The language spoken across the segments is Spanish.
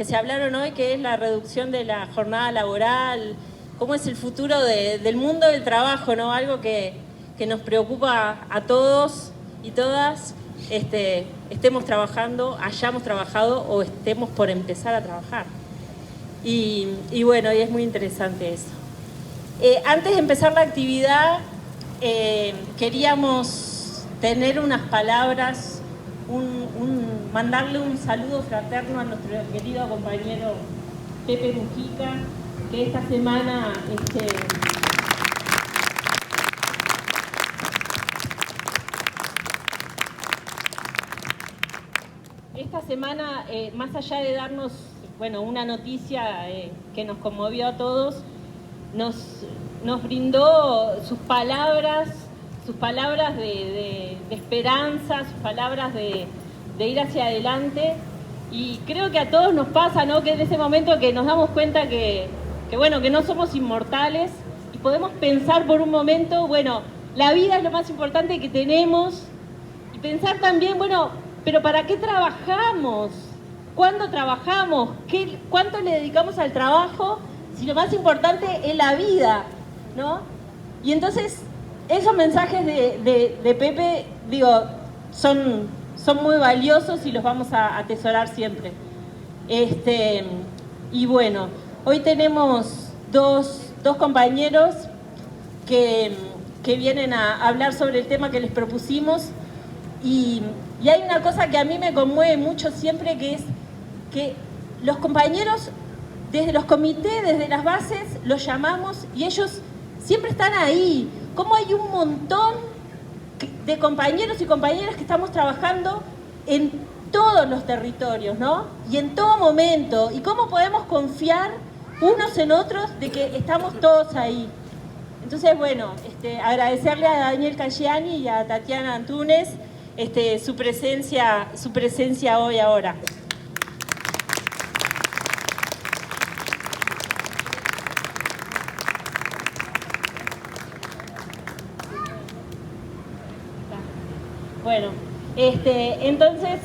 que se hablaron hoy, que es la reducción de la jornada laboral, cómo es el futuro del mundo del trabajo, ¿no? Algo que nos preocupa a todos y todas, estemos trabajando, hayamos trabajado o estemos por empezar a trabajar. Y bueno, y es muy interesante eso. Antes de empezar la actividad, queríamos tener unas palabras, mandarle un saludo fraterno a nuestro querido compañero Pepe Mujica, que esta semana más allá de darnos una noticia que nos conmovió a todos, nos brindó sus palabras de esperanza, sus palabras de ir hacia adelante. Y creo que a todos nos pasa, ¿no? Que en ese momento que nos damos cuenta que no somos inmortales y podemos pensar por un momento, la vida es lo más importante que tenemos, y pensar también, pero ¿para qué trabajamos? ¿Cuándo trabajamos? ¿Cuánto le dedicamos al trabajo? Si lo más importante es la vida, ¿no? Y entonces, esos mensajes de Pepe, son muy valiosos y los vamos a atesorar siempre. Y bueno, hoy tenemos dos compañeros que vienen a hablar sobre el tema que les propusimos. Y hay una cosa que a mí me conmueve mucho siempre, que es que los compañeros, desde los comités, desde las bases, los llamamos y ellos siempre están ahí. Como hay un montón de compañeros y compañeras que estamos trabajando en todos los territorios, ¿no? Y en todo momento. Y cómo podemos confiar unos en otros de que estamos todos ahí. Entonces, agradecerle a Daniel Casciani y a Tatiana Antunes su presencia hoy ahora. Entonces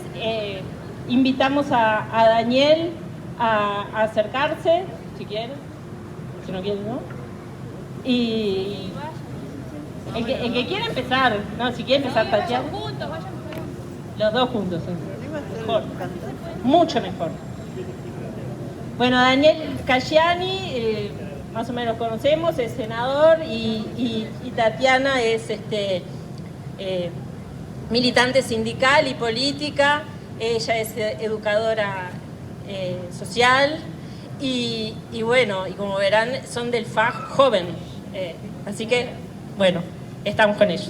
invitamos a Daniel a acercarse, si quiere, si no quiere, ¿no? Y el que quiera empezar, no, si quiere empezar Tatiana. Los dos juntos, mejor, mucho mejor. Daniel Casciani, más o menos conocemos, es senador, y Tatiana es militante sindical y política. Ella es educadora social y como verán, son del FAJ joven. Así que, estamos con ellos.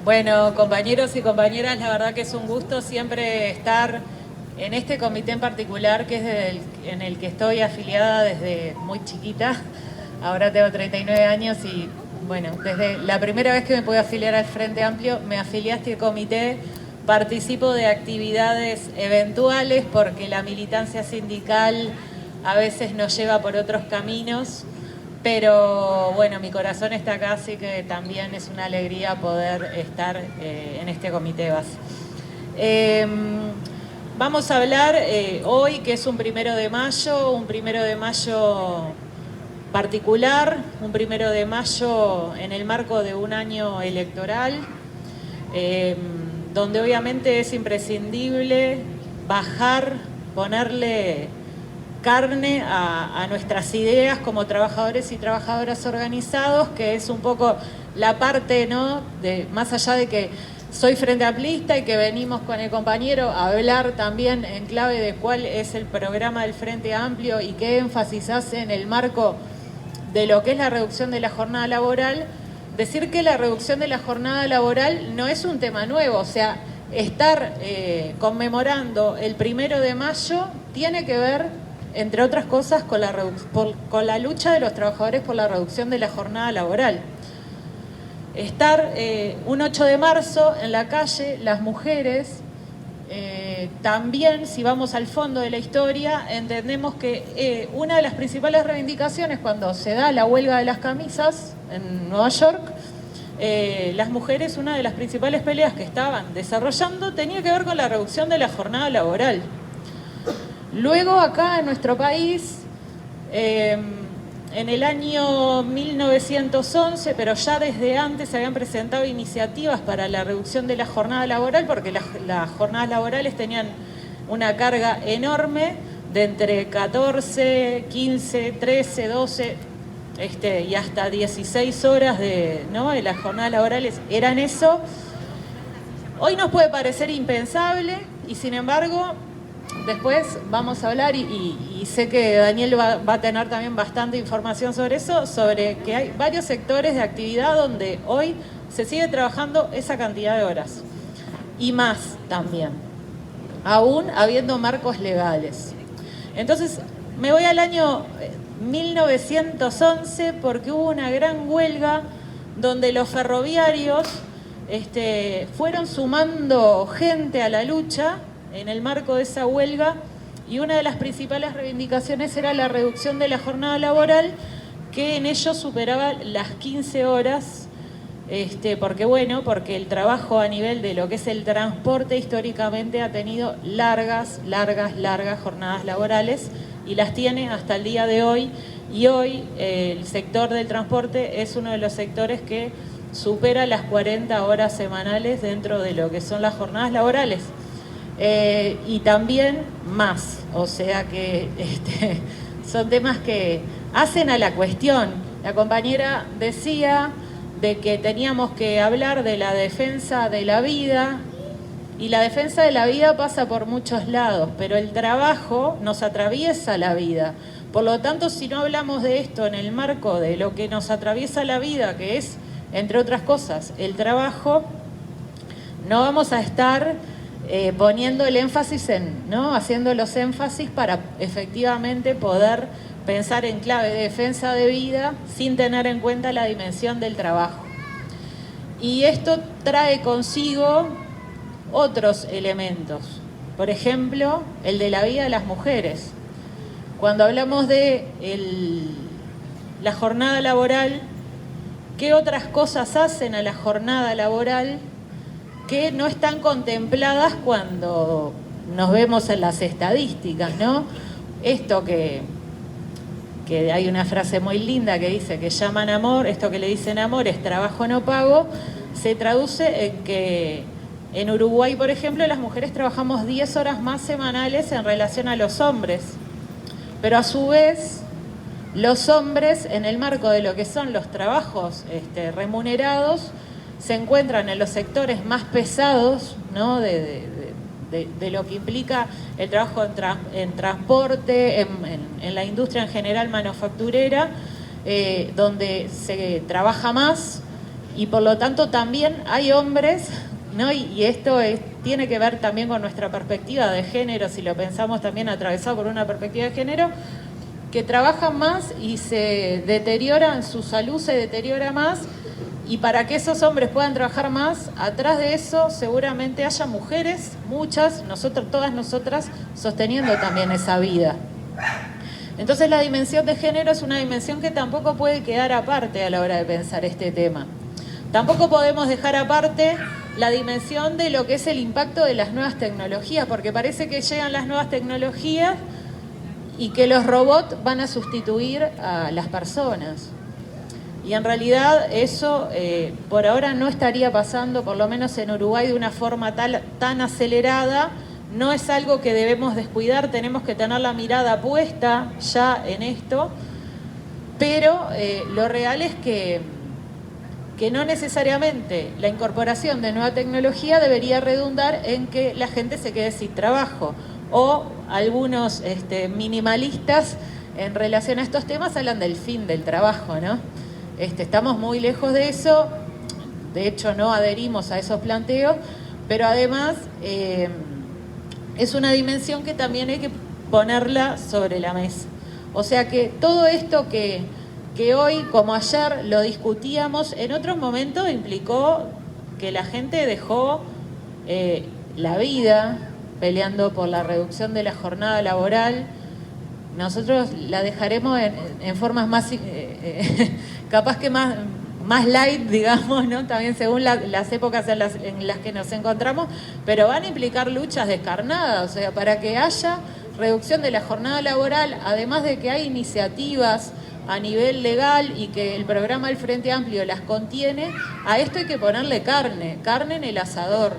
Bueno, compañeros y compañeras, la verdad que es un gusto siempre estar en este comité en particular, que es en el que estoy afiliada desde muy chiquita. Ahora tengo 39 años y desde la primera vez que me pude afiliar al Frente Amplio, me afilié a este comité, participo de actividades eventuales porque la militancia sindical a veces nos lleva por otros caminos, pero mi corazón está acá, así que también es una alegría poder estar en este comité base. Vamos a hablar hoy, que es un 1 de mayo particular, un 1 de mayo en el marco de un año electoral, donde obviamente es imprescindible ponerle carne a nuestras ideas como trabajadores y trabajadoras organizados, que es un poco la parte, ¿no?, más allá de que soy frente amplista y que venimos con el compañero a hablar también en clave de cuál es el programa del Frente Amplio y qué énfasis hace en el marco de lo que es la reducción de la jornada laboral. Decir que la reducción de la jornada laboral no es un tema nuevo, o sea, estar conmemorando el 1 de mayo tiene que ver, entre otras cosas, con la lucha de los trabajadores por la reducción de la jornada laboral. Estar un 8 de marzo en la calle, las mujeres, también, si vamos al fondo de la historia, entendemos que una de las principales reivindicaciones cuando se da la huelga de las camisas en Nueva York, las mujeres, una de las principales peleas que estaban desarrollando tenía que ver con la reducción de la jornada laboral. Luego acá en nuestro país, en el año 1911, pero ya desde antes se habían presentado iniciativas para la reducción de la jornada laboral, porque las jornadas laborales tenían una carga enorme de entre 14, 15, 13, 12 y hasta 16 horas de las jornadas laborales eran eso. Hoy nos puede parecer impensable y sin embargo después vamos a hablar y sé que Daniel va a tener también bastante información sobre eso, sobre que hay varios sectores de actividad donde hoy se sigue trabajando esa cantidad de horas y más también, aún habiendo marcos legales. Entonces me voy al año 1911 porque hubo una gran huelga donde los ferroviarios fueron sumando gente a la lucha en el marco de esa huelga, y una de las principales reivindicaciones era la reducción de la jornada laboral, que en ello superaba las 15 horas, porque el trabajo a nivel de lo que es el transporte históricamente ha tenido largas jornadas laborales y las tiene hasta el día de hoy, y hoy el sector del transporte es uno de los sectores que supera las 40 horas semanales dentro de lo que son las jornadas laborales. Y también más, o sea que son temas que hacen a la cuestión. La compañera decía de que teníamos que hablar de la defensa de la vida, y la defensa de la vida pasa por muchos lados, pero el trabajo nos atraviesa la vida. Por lo tanto, si no hablamos de esto en el marco de lo que nos atraviesa la vida, que es, entre otras cosas, el trabajo, no vamos a estar poniendo el énfasis haciendo los énfasis para efectivamente poder pensar en clave de defensa de vida sin tener en cuenta la dimensión del trabajo. Y esto trae consigo otros elementos, por ejemplo, el de la vida de las mujeres. Cuando hablamos de la jornada laboral, ¿qué otras cosas hacen a la jornada laboral que no están contempladas cuando nos vemos en las estadísticas, ¿no? Esto que hay una frase muy linda que dice que llaman amor, esto que le dicen amor es trabajo no pago, se traduce en que en Uruguay, por ejemplo, las mujeres trabajamos 10 horas más semanales en relación a los hombres, pero a su vez los hombres, en el marco de lo que son los trabajos remunerados, se encuentran en los sectores más pesados, ¿no? de lo que implica el trabajo en transporte, en la industria en general manufacturera, donde se trabaja más y por lo tanto también hay hombres, ¿no? Y esto tiene que ver también con nuestra perspectiva de género, si lo pensamos también atravesado por una perspectiva de género, que trabajan más y se deterioran, su salud se deteriora más. Y para que esos hombres puedan trabajar más, atrás de eso seguramente haya mujeres, muchas, todas nosotras, sosteniendo también esa vida. Entonces la dimensión de género es una dimensión que tampoco puede quedar aparte a la hora de pensar este tema. Tampoco podemos dejar aparte la dimensión de lo que es el impacto de las nuevas tecnologías, porque parece que llegan las nuevas tecnologías y que los robots van a sustituir a las personas. Y en realidad eso por ahora no estaría pasando, por lo menos en Uruguay, de una forma tan acelerada. No es algo que debemos descuidar, tenemos que tener la mirada puesta ya en esto, pero lo real es que no necesariamente la incorporación de nueva tecnología debería redundar en que la gente se quede sin trabajo. O algunos minimalistas en relación a estos temas hablan del fin del trabajo, ¿no? Estamos muy lejos de eso, de hecho no adherimos a esos planteos, pero además es una dimensión que también hay que ponerla sobre la mesa. O sea que todo esto que hoy, como ayer, lo discutíamos, en otros momentos implicó que la gente dejó la vida peleando por la reducción de la jornada laboral. Nosotros la dejaremos en formas más, capaz que más light, digamos, ¿no? También según las épocas en las que nos encontramos, pero van a implicar luchas descarnadas, o sea, para que haya reducción de la jornada laboral, además de que hay iniciativas a nivel legal y que el programa del Frente Amplio las contiene, a esto hay que ponerle carne en el asador.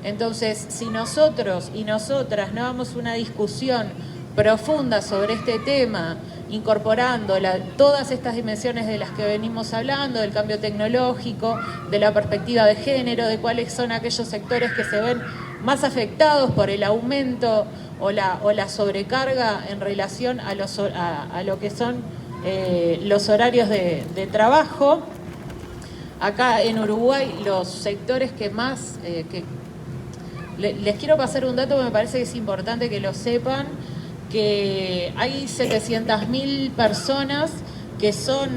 Entonces, si nosotros y nosotras no damos una discusión profunda sobre este tema, incorporando todas estas dimensiones de las que venimos hablando, del cambio tecnológico, de la perspectiva de género, de cuáles son aquellos sectores que se ven más afectados por el aumento o la sobrecarga en relación a lo que son los horarios de trabajo. Acá en Uruguay los sectores que más... les quiero pasar un dato que me parece que es importante que lo sepan, que hay 700.000 personas que son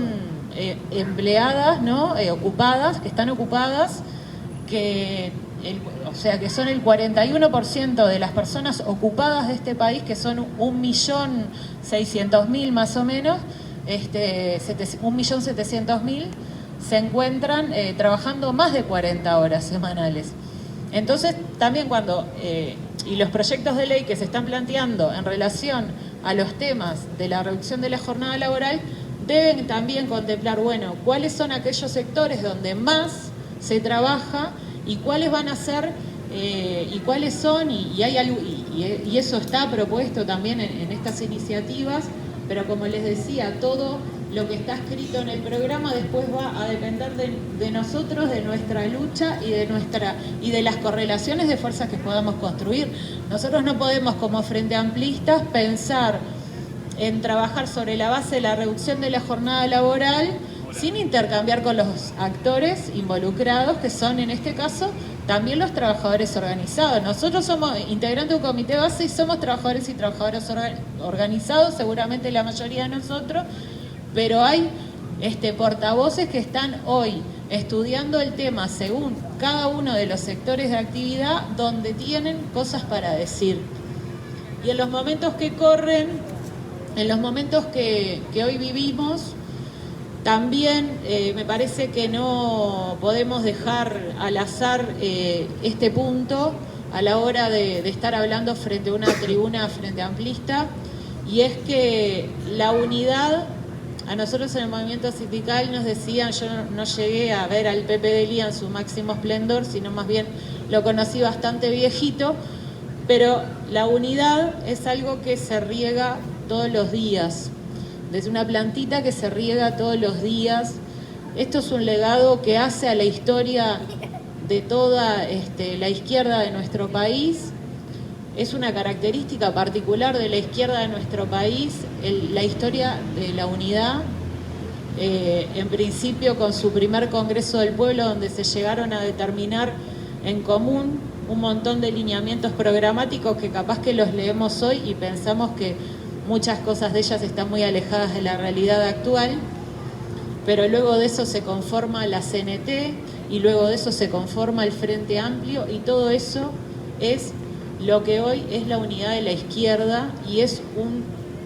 empleadas, ¿no? Ocupadas, que están ocupadas, o sea que son el 41% de las personas ocupadas de este país, que son 1.600.000 más o menos, 1.700.000 se encuentran trabajando más de 40 horas semanales. Entonces, también y los proyectos de ley que se están planteando en relación a los temas de la reducción de la jornada laboral deben también contemplar, bueno, cuáles son aquellos sectores donde más se trabaja y cuáles van a ser y cuáles son, y eso está propuesto también en estas iniciativas, pero como les decía, todo lo que está escrito en el programa después va a depender de nosotros, de nuestra lucha y de las correlaciones de fuerzas que podamos construir. Nosotros no podemos, como Frente Amplistas, pensar en trabajar sobre la base de la reducción de la jornada laboral sin intercambiar con los actores involucrados, que son en este caso también los trabajadores organizados. Nosotros somos integrantes de un comité base y somos trabajadores y trabajadoras organizados, seguramente la mayoría de nosotros, pero hay portavoces que están hoy estudiando el tema según cada uno de los sectores de actividad donde tienen cosas para decir. Y en los momentos que corren, en los momentos que hoy vivimos, también me parece que no podemos dejar al azar este punto a la hora de estar hablando frente a una tribuna frente amplista, y es que la unidad, a nosotros en el movimiento sindical nos decían, yo no llegué a ver al Pepe de Lía en su máximo esplendor, sino más bien lo conocí bastante viejito, pero la unidad es algo que se riega todos los días, desde una plantita que se riega todos los días. Esto es un legado que hace a la historia de toda la izquierda de nuestro país. Es una característica particular de la izquierda de nuestro país, la historia de la unidad, en principio con su primer Congreso del Pueblo, donde se llegaron a determinar en común un montón de lineamientos programáticos que capaz que los leemos hoy y pensamos que muchas cosas de ellas están muy alejadas de la realidad actual, pero luego de eso se conforma la CNT y luego de eso se conforma el Frente Amplio, y todo eso es lo que hoy es la unidad de la izquierda, y es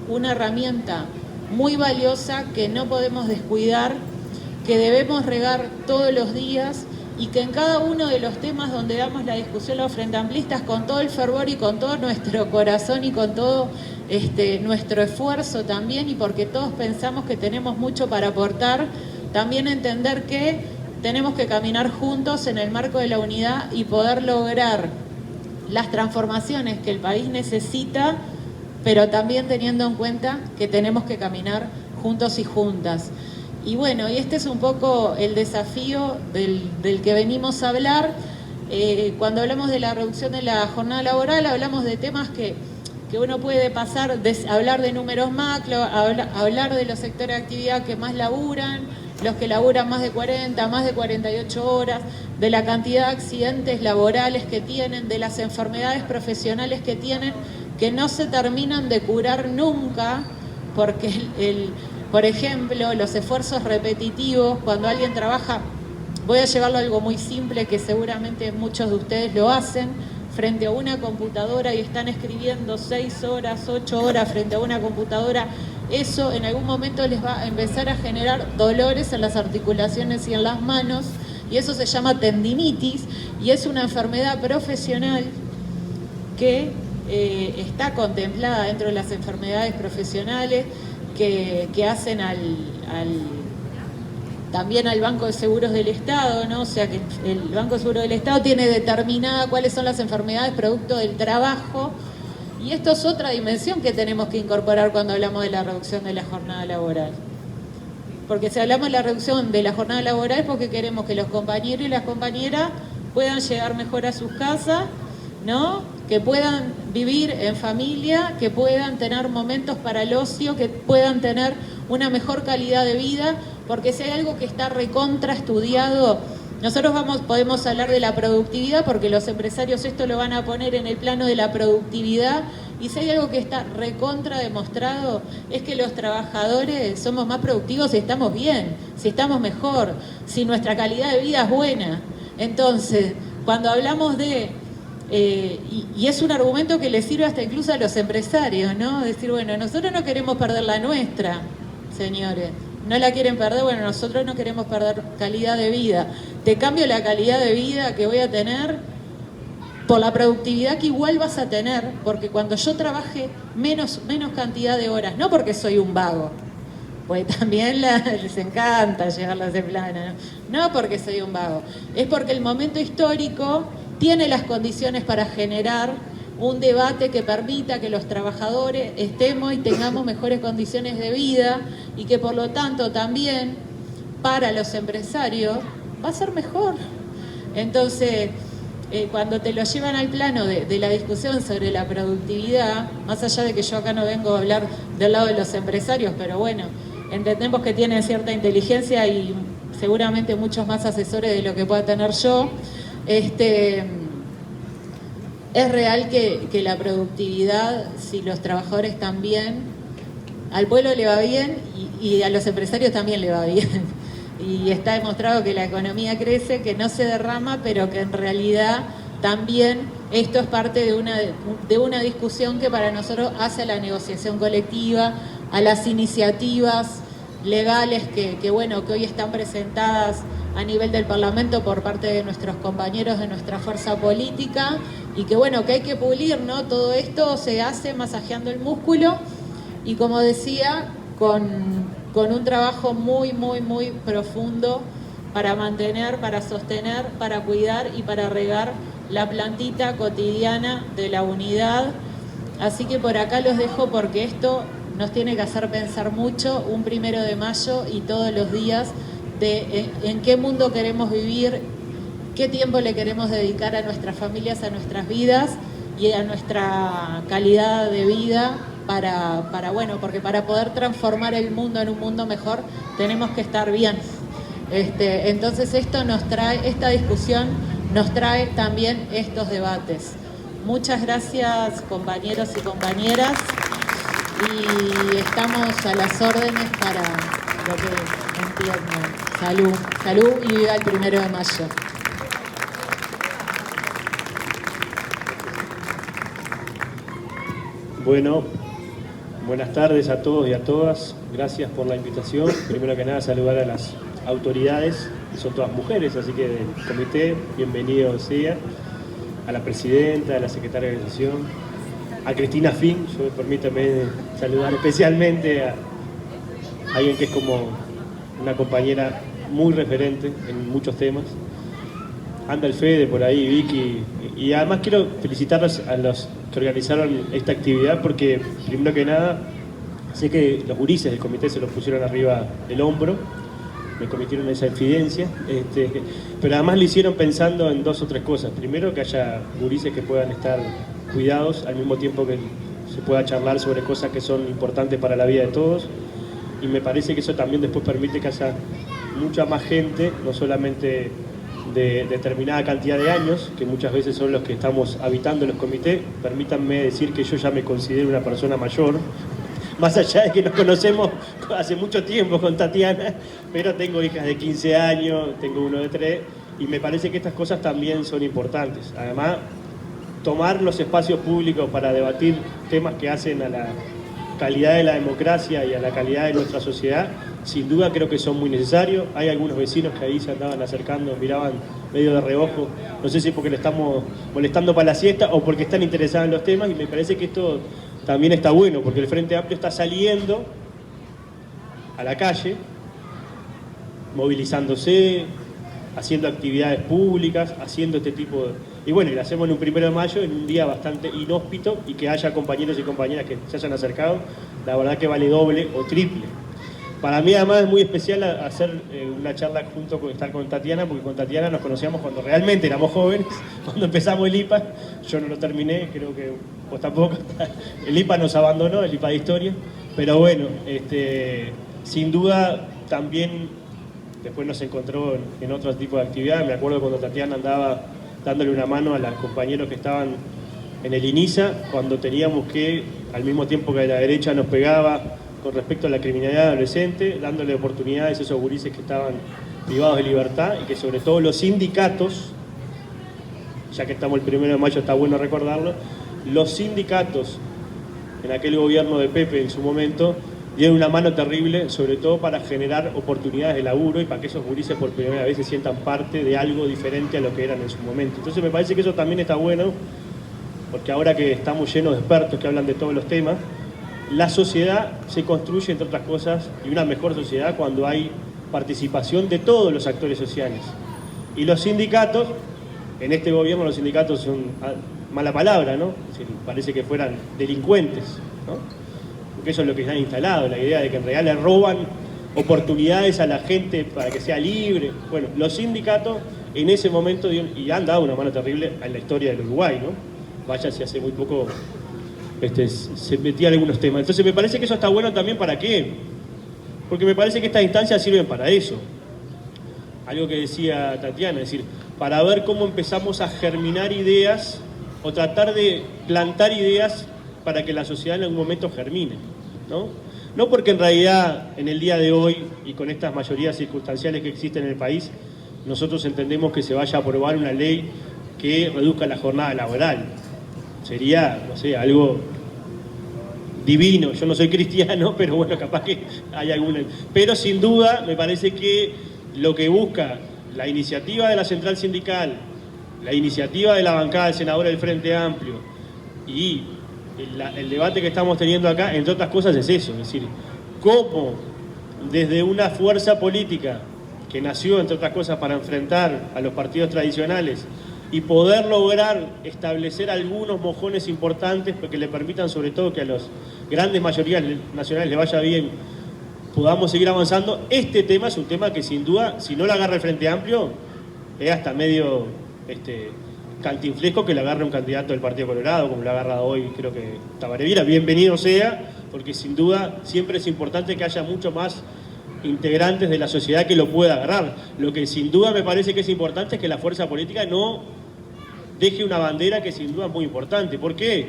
una herramienta muy valiosa que no podemos descuidar, que debemos regar todos los días, y que en cada uno de los temas donde damos la discusión los Frente Amplistas, con todo el fervor y con todo nuestro corazón y con todo nuestro esfuerzo también, y porque todos pensamos que tenemos mucho para aportar, también entender que tenemos que caminar juntos en el marco de la unidad y poder lograr las transformaciones que el país necesita, pero también teniendo en cuenta que tenemos que caminar juntos y juntas. Y bueno, y este es un poco el desafío del que venimos a hablar. Cuando hablamos de la reducción de la jornada laboral, hablamos de temas que uno puede pasar, hablar de números macro, hablar de los sectores de actividad que más laburan, los que laburan más de 40, más de 48 horas, de la cantidad de accidentes laborales que tienen, de las enfermedades profesionales que tienen, que no se terminan de curar nunca, porque por ejemplo, los esfuerzos repetitivos, cuando alguien trabaja, voy a llevarlo a algo muy simple que seguramente muchos de ustedes lo hacen, frente a una computadora y están escribiendo 6 horas, 8 horas frente a una computadora, eso en algún momento les va a empezar a generar dolores en las articulaciones y en las manos, y eso se llama tendinitis, y es una enfermedad profesional que está contemplada dentro de las enfermedades profesionales que hacen también al Banco de Seguros del Estado, ¿no? O sea que el Banco de Seguros del Estado tiene determinada cuáles son las enfermedades producto del trabajo, y esto es otra dimensión que tenemos que incorporar cuando hablamos de la reducción de la jornada laboral. Porque si hablamos de la reducción de la jornada laboral es porque queremos que los compañeros y las compañeras puedan llegar mejor a sus casas, ¿no? Que puedan vivir en familia, que puedan tener momentos para el ocio, que puedan tener una mejor calidad de vida, porque si hay algo que está recontra estudiado, nosotros podemos hablar de la productividad porque los empresarios esto lo van a poner en el plano de la productividad, y si hay algo que está recontra demostrado es que los trabajadores somos más productivos si estamos bien, si estamos mejor, si nuestra calidad de vida es buena. Entonces, cuando hablamos de... y es un argumento que le sirve hasta incluso a los empresarios, ¿no? Decir, bueno, nosotros no queremos perder la nuestra, señores. No la quieren perder, bueno, nosotros no queremos perder calidad de vida. Te cambio la calidad de vida que voy a tener por la productividad que igual vas a tener, porque cuando yo trabaje menos cantidad de horas, no porque soy un vago, pues también les encanta llevarla a ese plano, no porque soy un vago, es porque el momento histórico tiene las condiciones para generar un debate que permita que los trabajadores estemos y tengamos mejores condiciones de vida, y que por lo tanto también para los empresarios va a ser mejor. Entonces, cuando te lo llevan al plano de la discusión sobre la productividad, más allá de que yo acá no vengo a hablar del lado de los empresarios, pero bueno, entendemos que tienen cierta inteligencia y seguramente muchos más asesores de lo que pueda tener yo, es real que la productividad, si los trabajadores también, al pueblo le va bien y a los empresarios también le va bien. Y está demostrado que la economía crece, que no se derrama, pero que en realidad también esto es parte de una discusión que para nosotros hace a la negociación colectiva, a las iniciativas legales que hoy están presentadas a nivel del Parlamento por parte de nuestros compañeros de nuestra fuerza política, y que hay que pulir, ¿no? Todo esto se hace masajeando el músculo y, como decía, con un trabajo muy profundo para mantener, para sostener, para cuidar y para regar la plantita cotidiana de la unidad. Así que por acá los dejo porque esto nos tiene que hacer pensar mucho, un 1 de mayo y todos los días, de en qué mundo queremos vivir, qué tiempo le queremos dedicar a nuestras familias, a nuestras vidas y a nuestra calidad de vida porque para poder transformar el mundo en un mundo mejor tenemos que estar bien. Entonces esta discusión nos trae también estos debates. Muchas gracias, compañeros y compañeras, y estamos a las órdenes para lo que entiendan. Salud y viva el 1 de mayo. Bueno, buenas tardes a todos y a todas. Gracias por la invitación. Primero que nada, saludar a las autoridades, son todas mujeres, así que del comité, bienvenido sea. A la presidenta, a la secretaria de organización, a Cristina Fink. Permítame saludar especialmente a alguien que es como una compañera muy referente en muchos temas. Anda el Fede por ahí, Vicky. Y además quiero felicitarlos a los que organizaron esta actividad, porque primero que nada sé que los gurises del comité se los pusieron arriba del hombro, me cometieron esa infidencia, pero además lo hicieron pensando en 2 o 3 cosas. Primero, que haya gurises que puedan estar cuidados, al mismo tiempo que se pueda charlar sobre cosas que son importantes para la vida de todos, y me parece que eso también después permite que haya mucha más gente, no solamente de determinada cantidad de años, que muchas veces son los que estamos habitando los comités. Permítanme decir que yo ya me considero una persona mayor, más allá de que nos conocemos hace mucho tiempo con Tatiana, pero tengo hijas de 15 años, tengo uno de 3, y me parece que estas cosas también son importantes. Además, tomar los espacios públicos para debatir temas que hacen a calidad de la democracia y a la calidad de nuestra sociedad, sin duda creo que son muy necesarios. Hay algunos vecinos que ahí se andaban acercando, miraban medio de reojo, no sé si porque le estamos molestando para la siesta o porque están interesados en los temas, y me parece que esto también está bueno, porque el Frente Amplio está saliendo a la calle, movilizándose, haciendo actividades públicas, haciendo este tipo de... Y bueno, y lo hacemos en un 1 de mayo, en un día bastante inhóspito, y que haya compañeros y compañeras que se hayan acercado, la verdad que vale doble o triple. Para mí además es muy especial hacer una charla junto con estar con Tatiana, porque con Tatiana nos conocíamos cuando realmente éramos jóvenes, cuando empezamos el IPA. Yo no lo terminé, creo que vos tampoco. El IPA nos abandonó, el IPA de Historia, pero bueno, sin duda también después nos encontró en otro tipo de actividades. Me acuerdo cuando Tatiana andaba dándole una mano a los compañeros que estaban en el INISA, cuando teníamos que, al mismo tiempo que la derecha nos pegaba con respecto a la criminalidad adolescente, dándole oportunidades a esos gurises que estaban privados de libertad, y que sobre todo los sindicatos, ya que estamos el 1 de mayo está bueno recordarlo, los sindicatos en aquel gobierno de Pepe en su momento dieron una mano terrible, sobre todo para generar oportunidades de laburo y para que esos gurises por primera vez se sientan parte de algo diferente a lo que eran en su momento. Entonces me parece que eso también está bueno, porque ahora que estamos llenos de expertos que hablan de todos los temas, la sociedad se construye, entre otras cosas, y una mejor sociedad cuando hay participación de todos los actores sociales. Y los sindicatos, en este gobierno los sindicatos son mala palabra, ¿no? Es decir, parece que fueran delincuentes, ¿no? Porque eso es lo que se ha instalado, la idea de que en realidad le roban oportunidades a la gente para que sea libre. Bueno, los sindicatos en ese momento y han dado una mano terrible en la historia del Uruguay, ¿no? Vaya si hace muy poco se metían algunos temas. Entonces me parece que eso está bueno también. ¿Para qué? Porque me parece que estas instancias sirven para eso. Algo que decía Tatiana, es decir, para ver cómo empezamos a germinar ideas o tratar de plantar ideas para que la sociedad en algún momento germine, ¿no? No porque en realidad en el día de hoy y con estas mayorías circunstanciales que existen en el país, nosotros entendemos que se vaya a aprobar una ley que reduzca la jornada laboral. Sería, no sé, algo divino. Yo no soy cristiano, pero bueno, capaz que hay alguna... Pero sin duda me parece que lo que busca la iniciativa de la Central Sindical, la iniciativa de la bancada del senador del Frente Amplio y el debate que estamos teniendo acá, entre otras cosas, es eso. Es decir, cómo desde una fuerza política que nació, entre otras cosas, para enfrentar a los partidos tradicionales y poder lograr establecer algunos mojones importantes que le permitan, sobre todo, que a las grandes mayorías nacionales le vaya bien, podamos seguir avanzando. Este tema es un tema que sin duda, si no lo agarra el Frente Amplio, es hasta medio cantinflesco que le agarre un candidato del Partido Colorado, como lo ha agarrado hoy, creo que Tabaré Vieira. Bienvenido sea, porque sin duda siempre es importante que haya mucho más integrantes de la sociedad que lo pueda agarrar. Lo que sin duda me parece que es importante es que la fuerza política no deje una bandera que sin duda es muy importante. ¿Por qué?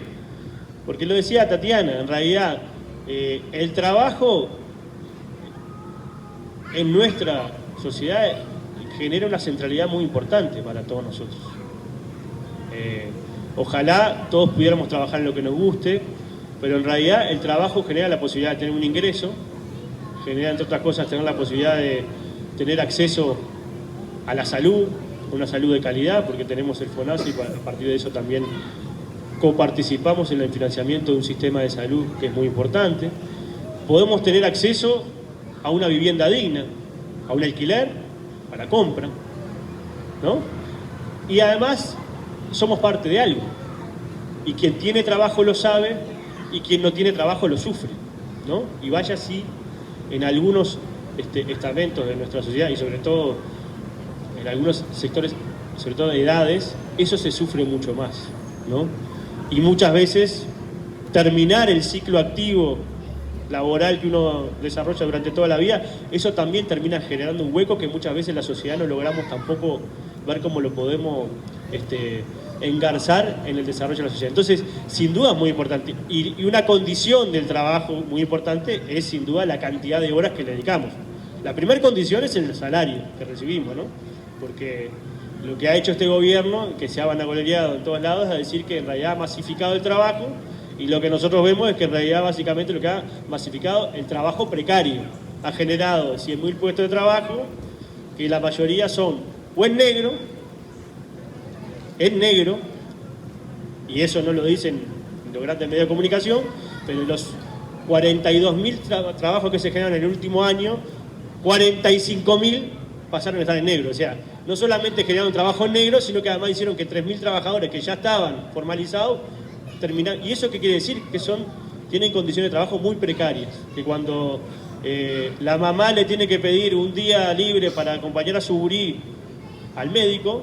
Porque lo decía Tatiana, en realidad el trabajo en nuestra sociedad genera una centralidad muy importante para todos nosotros. Ojalá todos pudiéramos trabajar en lo que nos guste, pero en realidad el trabajo genera la posibilidad de tener un ingreso, genera, entre otras cosas, tener la posibilidad de tener acceso a la salud, una salud de calidad, porque tenemos el FONASA y a partir de eso también coparticipamos en el financiamiento de un sistema de salud que es muy importante. Podemos tener acceso a una vivienda digna, a un alquiler, a la compra, ¿no? Y además somos parte de algo, y quien tiene trabajo lo sabe y quien no tiene trabajo lo sufre, ¿no? Y vaya si en algunos estamentos de nuestra sociedad y sobre todo en algunos sectores, sobre todo de edades, eso se sufre mucho más, ¿no? Y muchas veces terminar el ciclo activo laboral que uno desarrolla durante toda la vida, eso también termina generando un hueco que muchas veces la sociedad no logramos tampoco ver cómo lo podemos engarzar en el desarrollo de la sociedad. Entonces, sin duda es muy importante. Y una condición del trabajo muy importante es sin duda la cantidad de horas que le dedicamos. La primera condición es el salario que recibimos, ¿no? Porque lo que ha hecho este gobierno, que se ha vanagloriado en todos lados, es decir que en realidad ha masificado el trabajo Y lo que nosotros vemos es que en realidad básicamente lo que ha masificado el trabajo precario. Ha generado 100.000 puestos de trabajo, que la mayoría son o en negro, y eso no lo dicen los grandes medios de comunicación, pero los 42.000 trabajos que se generan en el último año, 45.000 pasaron a estar en negro. O sea, no solamente generaron trabajo en negro, sino que además hicieron que 3.000 trabajadores que ya estaban formalizados terminaran. ¿Y eso qué quiere decir? Que tienen condiciones de trabajo muy precarias. Que cuando la mamá le tiene que pedir un día libre para acompañar a su gurí al médico,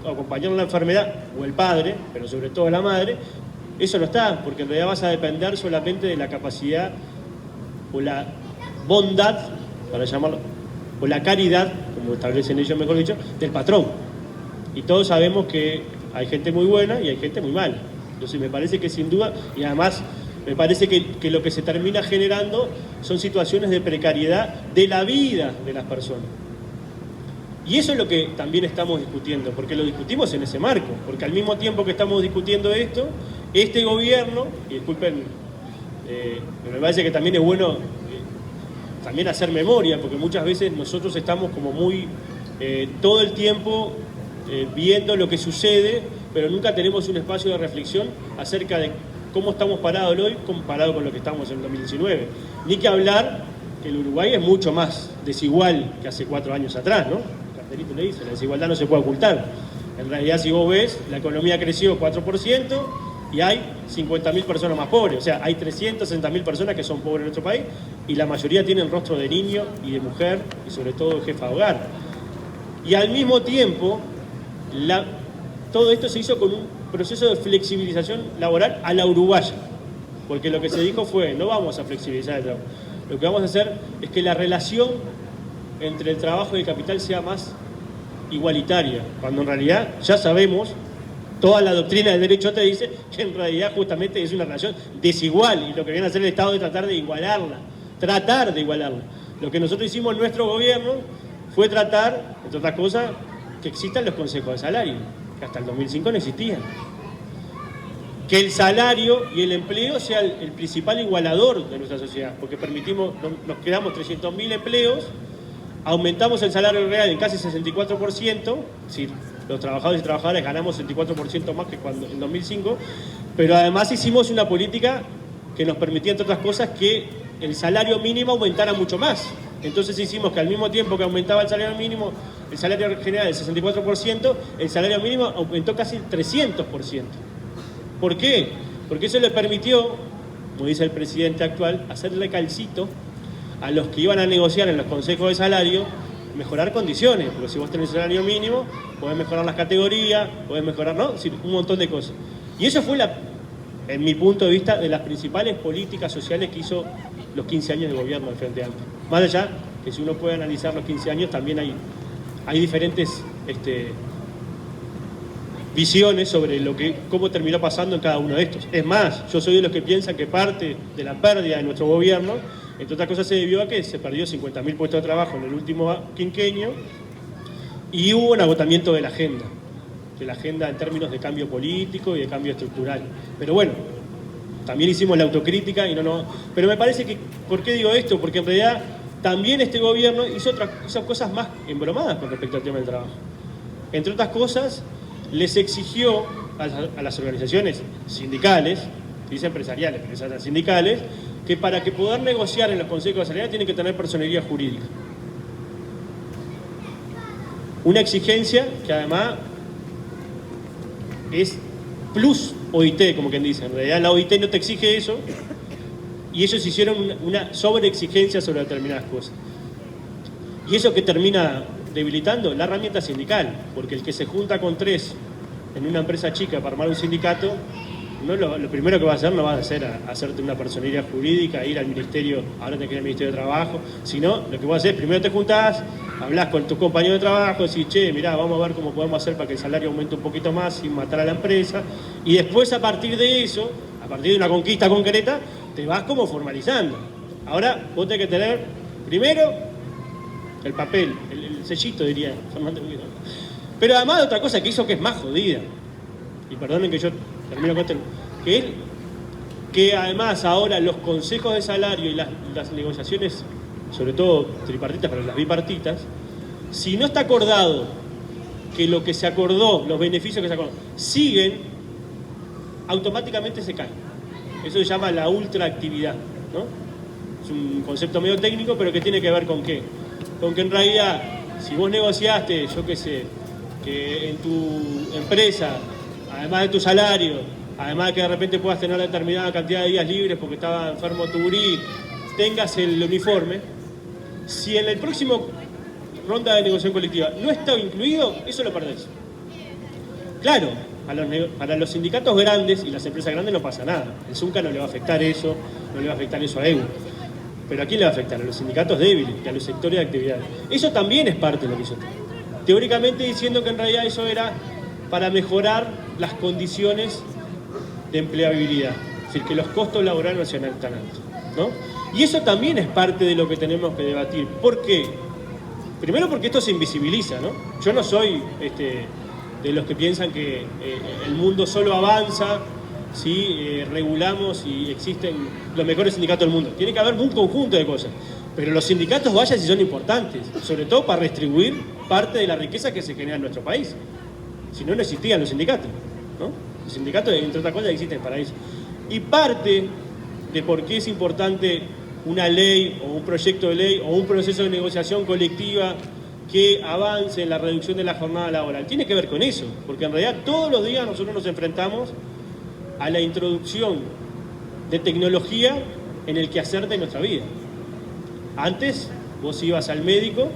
o acompañar en la enfermedad, o el padre, pero sobre todo la madre, eso no está, porque en realidad vas a depender solamente de la capacidad o la bondad, para llamarlo, o la caridad, como establecen ellos, mejor dicho, del patrón. Y todos sabemos que hay gente muy buena y hay gente muy mala. Entonces me parece que sin duda, y además me parece que lo que se termina generando son situaciones de precariedad de la vida de las personas. Y eso es lo que también estamos discutiendo, porque lo discutimos en ese marco, porque al mismo tiempo que estamos discutiendo esto, este gobierno, y disculpen, me parece que también es bueno también hacer memoria, porque muchas veces nosotros estamos como muy todo el tiempo viendo lo que sucede, pero nunca tenemos un espacio de reflexión acerca de cómo estamos parados hoy comparado con lo que estamos en el 2019. Ni que hablar que el Uruguay es mucho más desigual que hace 4 años atrás, ¿no? El cartelito le dice, la desigualdad no se puede ocultar. En realidad, si vos ves, la economía creció 4% y hay 50.000 personas más pobres. O sea, hay 360.000 personas que son pobres en nuestro país y la mayoría tienen rostro de niño y de mujer y sobre todo de jefa de hogar. Y al mismo tiempo, todo esto se hizo con un proceso de flexibilización laboral a la uruguaya. Porque lo que se dijo fue, no vamos a flexibilizar el trabajo. Lo que vamos a hacer es que la relación entre el trabajo y el capital sea más igualitaria, cuando en realidad ya sabemos, toda la doctrina del derecho te dice que en realidad justamente es una relación desigual y lo que viene a hacer el Estado es tratar de igualarla. Lo que nosotros hicimos en nuestro gobierno fue tratar, entre otras cosas, que existan los consejos de salario, que hasta el 2005 no existían. Que el salario y el empleo sea el principal igualador de nuestra sociedad, porque nos quedamos 300.000 empleos, aumentamos el salario real en casi 64%, si los trabajadores y trabajadoras ganamos 64% más que cuando en 2005, pero además hicimos una política que nos permitía, entre otras cosas, que el salario mínimo aumentara mucho más. Entonces hicimos que al mismo tiempo que aumentaba el salario mínimo, el salario general del 64%, el salario mínimo aumentó casi el 300%. ¿Por qué? Porque eso le permitió, como dice el presidente actual, hacerle calcito a los que iban a negociar en los consejos de salario, mejorar condiciones, porque si vos tenés el salario mínimo, podés mejorar las categorías, podés mejorar, ¿no? Sí, un montón de cosas. Y eso fue, en mi punto de vista, de las principales políticas sociales que hizo los 15 años de gobierno del Frente Amplio. Más allá, que si uno puede analizar los 15 años, también hay diferentes visiones sobre cómo terminó pasando en cada uno de estos. Es más, yo soy de los que piensan que parte de la pérdida de nuestro gobierno, entre otras cosas, se debió a que se perdió 50.000 puestos de trabajo en el último quinquenio y hubo un agotamiento de la agenda en términos de cambio político y de cambio estructural. Pero bueno, también hicimos la autocrítica y pero me parece que, ¿por qué digo esto? Porque en realidad también este gobierno hizo cosas más embromadas con respecto al tema del trabajo. Entre otras cosas, les exigió a las organizaciones sindicales, dice empresariales, pero esas sindicales, que para que poder negociar en los consejos de salario tienen que tener personería jurídica. Una exigencia que además es plus OIT, como quien dice. En realidad la OIT no te exige eso y ellos hicieron una sobreexigencia sobre determinadas cosas. Y eso que termina debilitando la herramienta sindical, porque el que se junta con 3 en una empresa chica para armar un sindicato, lo primero que va a hacer no va a ser hacerte una personería jurídica, ir al ministerio, ahora te queda el Ministerio de Trabajo, sino lo que vas a hacer es primero te juntás, hablas con tus compañeros de trabajo, decís, che, mirá, vamos a ver cómo podemos hacer para que el salario aumente un poquito más sin matar a la empresa, y después a partir de eso, a partir de una conquista concreta, te vas como formalizando. Ahora vos tenés que tener primero el papel, el sellito, diría Fernando. Pero además de otra cosa que hizo que es más jodida, y perdonen que yo termino con esto, que es que además ahora los consejos de salario y las negociaciones, sobre todo tripartitas, pero las bipartitas, si no está acordado que lo que se acordó, los beneficios que se acordó, siguen, automáticamente se caen. Eso se llama la ultraactividad, ¿no? Es un concepto medio técnico, pero que tiene que ver con qué. Con que en realidad, si vos negociaste, yo qué sé, que en tu empresa, además de tu salario, además de que de repente puedas tener determinada cantidad de días libres porque estaba enfermo tu gurí, tengas el uniforme, si en el próximo ronda de negociación colectiva no está incluido, eso lo perdés. Claro, para los sindicatos grandes y las empresas grandes no pasa nada. El Zunca no le va a afectar eso, no le va a afectar eso a EU. Pero ¿a quién le va a afectar? A los sindicatos débiles y a los sectores de actividad. Eso también es parte de lo que hizo. Teóricamente diciendo que en realidad eso era para mejorar las condiciones de empleabilidad. Es decir, que los costos laborales no sean tan altos, ¿no? Y eso también es parte de lo que tenemos que debatir. ¿Por qué? Primero porque esto se invisibiliza, ¿no? Yo no soy de los que piensan que el mundo solo avanza si regulamos y existen los mejores sindicatos del mundo. Tiene que haber un conjunto de cosas. Pero los sindicatos, vaya si son importantes, sobre todo para redistribuir parte de la riqueza que se genera en nuestro país. Si no, no existían los sindicatos, ¿no? Los sindicatos, entre otras cosas, existen para eso. Y parte de por qué es importante una ley o un proyecto de ley o un proceso de negociación colectiva que avance en la reducción de la jornada laboral tiene que ver con eso, porque en realidad todos los días nosotros nos enfrentamos a la introducción de tecnología en el quehacer de nuestra vida. Antes vos ibas al médico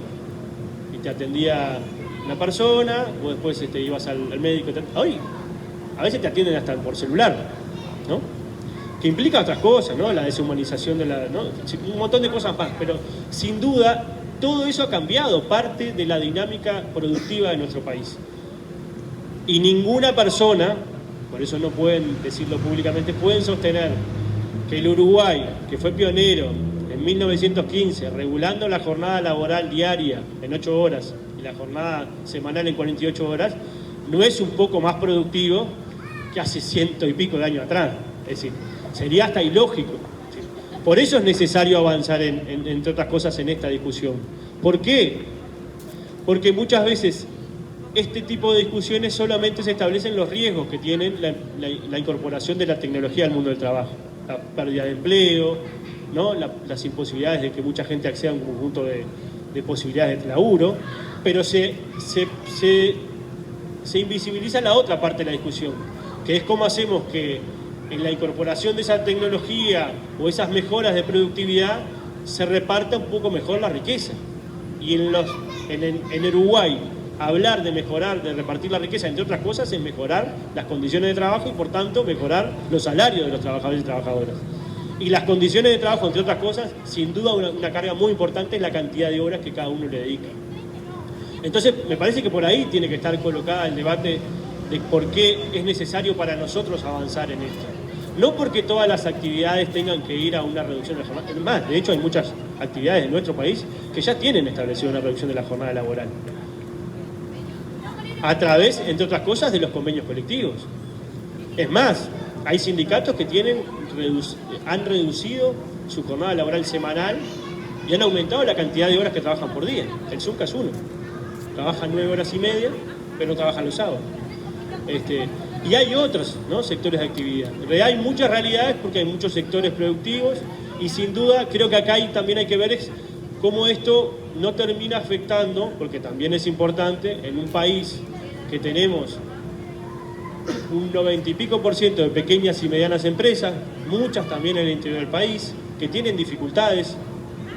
y te atendía una persona, o después ibas al médico. Hoy a veces te atienden hasta por celular, ¿no? Que implica otras cosas, ¿no? La deshumanización de la, ¿no? Un montón de cosas más, pero sin duda todo eso ha cambiado parte de la dinámica productiva de nuestro país. Y ninguna persona, por eso no pueden decirlo públicamente, pueden sostener que el Uruguay, que fue pionero en 1915, regulando la jornada laboral diaria en 8 horas y la jornada semanal en 48 horas, no es un poco más productivo que hace 100 y pico de años atrás. Es decir, sería hasta ilógico. Por eso es necesario avanzar, entre otras cosas, en esta discusión. ¿Por qué? Porque muchas veces este tipo de discusiones solamente se establecen los riesgos que tienen la incorporación de la tecnología al mundo del trabajo. La pérdida de empleo, ¿no? Las imposibilidades de que mucha gente acceda a un conjunto de posibilidades de laburo, pero se invisibiliza la otra parte de la discusión, que es cómo hacemos que en la incorporación de esa tecnología o esas mejoras de productividad se reparta un poco mejor la riqueza. Y en Uruguay, hablar de mejorar, de repartir la riqueza, entre otras cosas, es mejorar las condiciones de trabajo y, por tanto, mejorar los salarios de los trabajadores y trabajadoras. Y las condiciones de trabajo, entre otras cosas, sin duda una carga muy importante es la cantidad de horas que cada uno le dedica. Entonces, me parece que por ahí tiene que estar colocada el debate de por qué es necesario para nosotros avanzar en esto. No porque todas las actividades tengan que ir a una reducción de la jornada. Más, de hecho, hay muchas actividades en nuestro país que ya tienen establecida una reducción de la jornada laboral. A través, entre otras cosas, de los convenios colectivos. Es más, hay sindicatos que han reducido su jornada laboral semanal y han aumentado la cantidad de horas que trabajan por día. El Zunca es uno. Trabajan 9 horas y media, pero no trabajan los sábados. Y hay otros, ¿no?, sectores de actividad. En realidad hay muchas realidades porque hay muchos sectores productivos y sin duda creo que acá también hay que ver cómo esto no termina afectando, porque también es importante, en un país que tenemos un 90 y pico % de pequeñas y medianas empresas, muchas también en el interior del país, que tienen dificultades,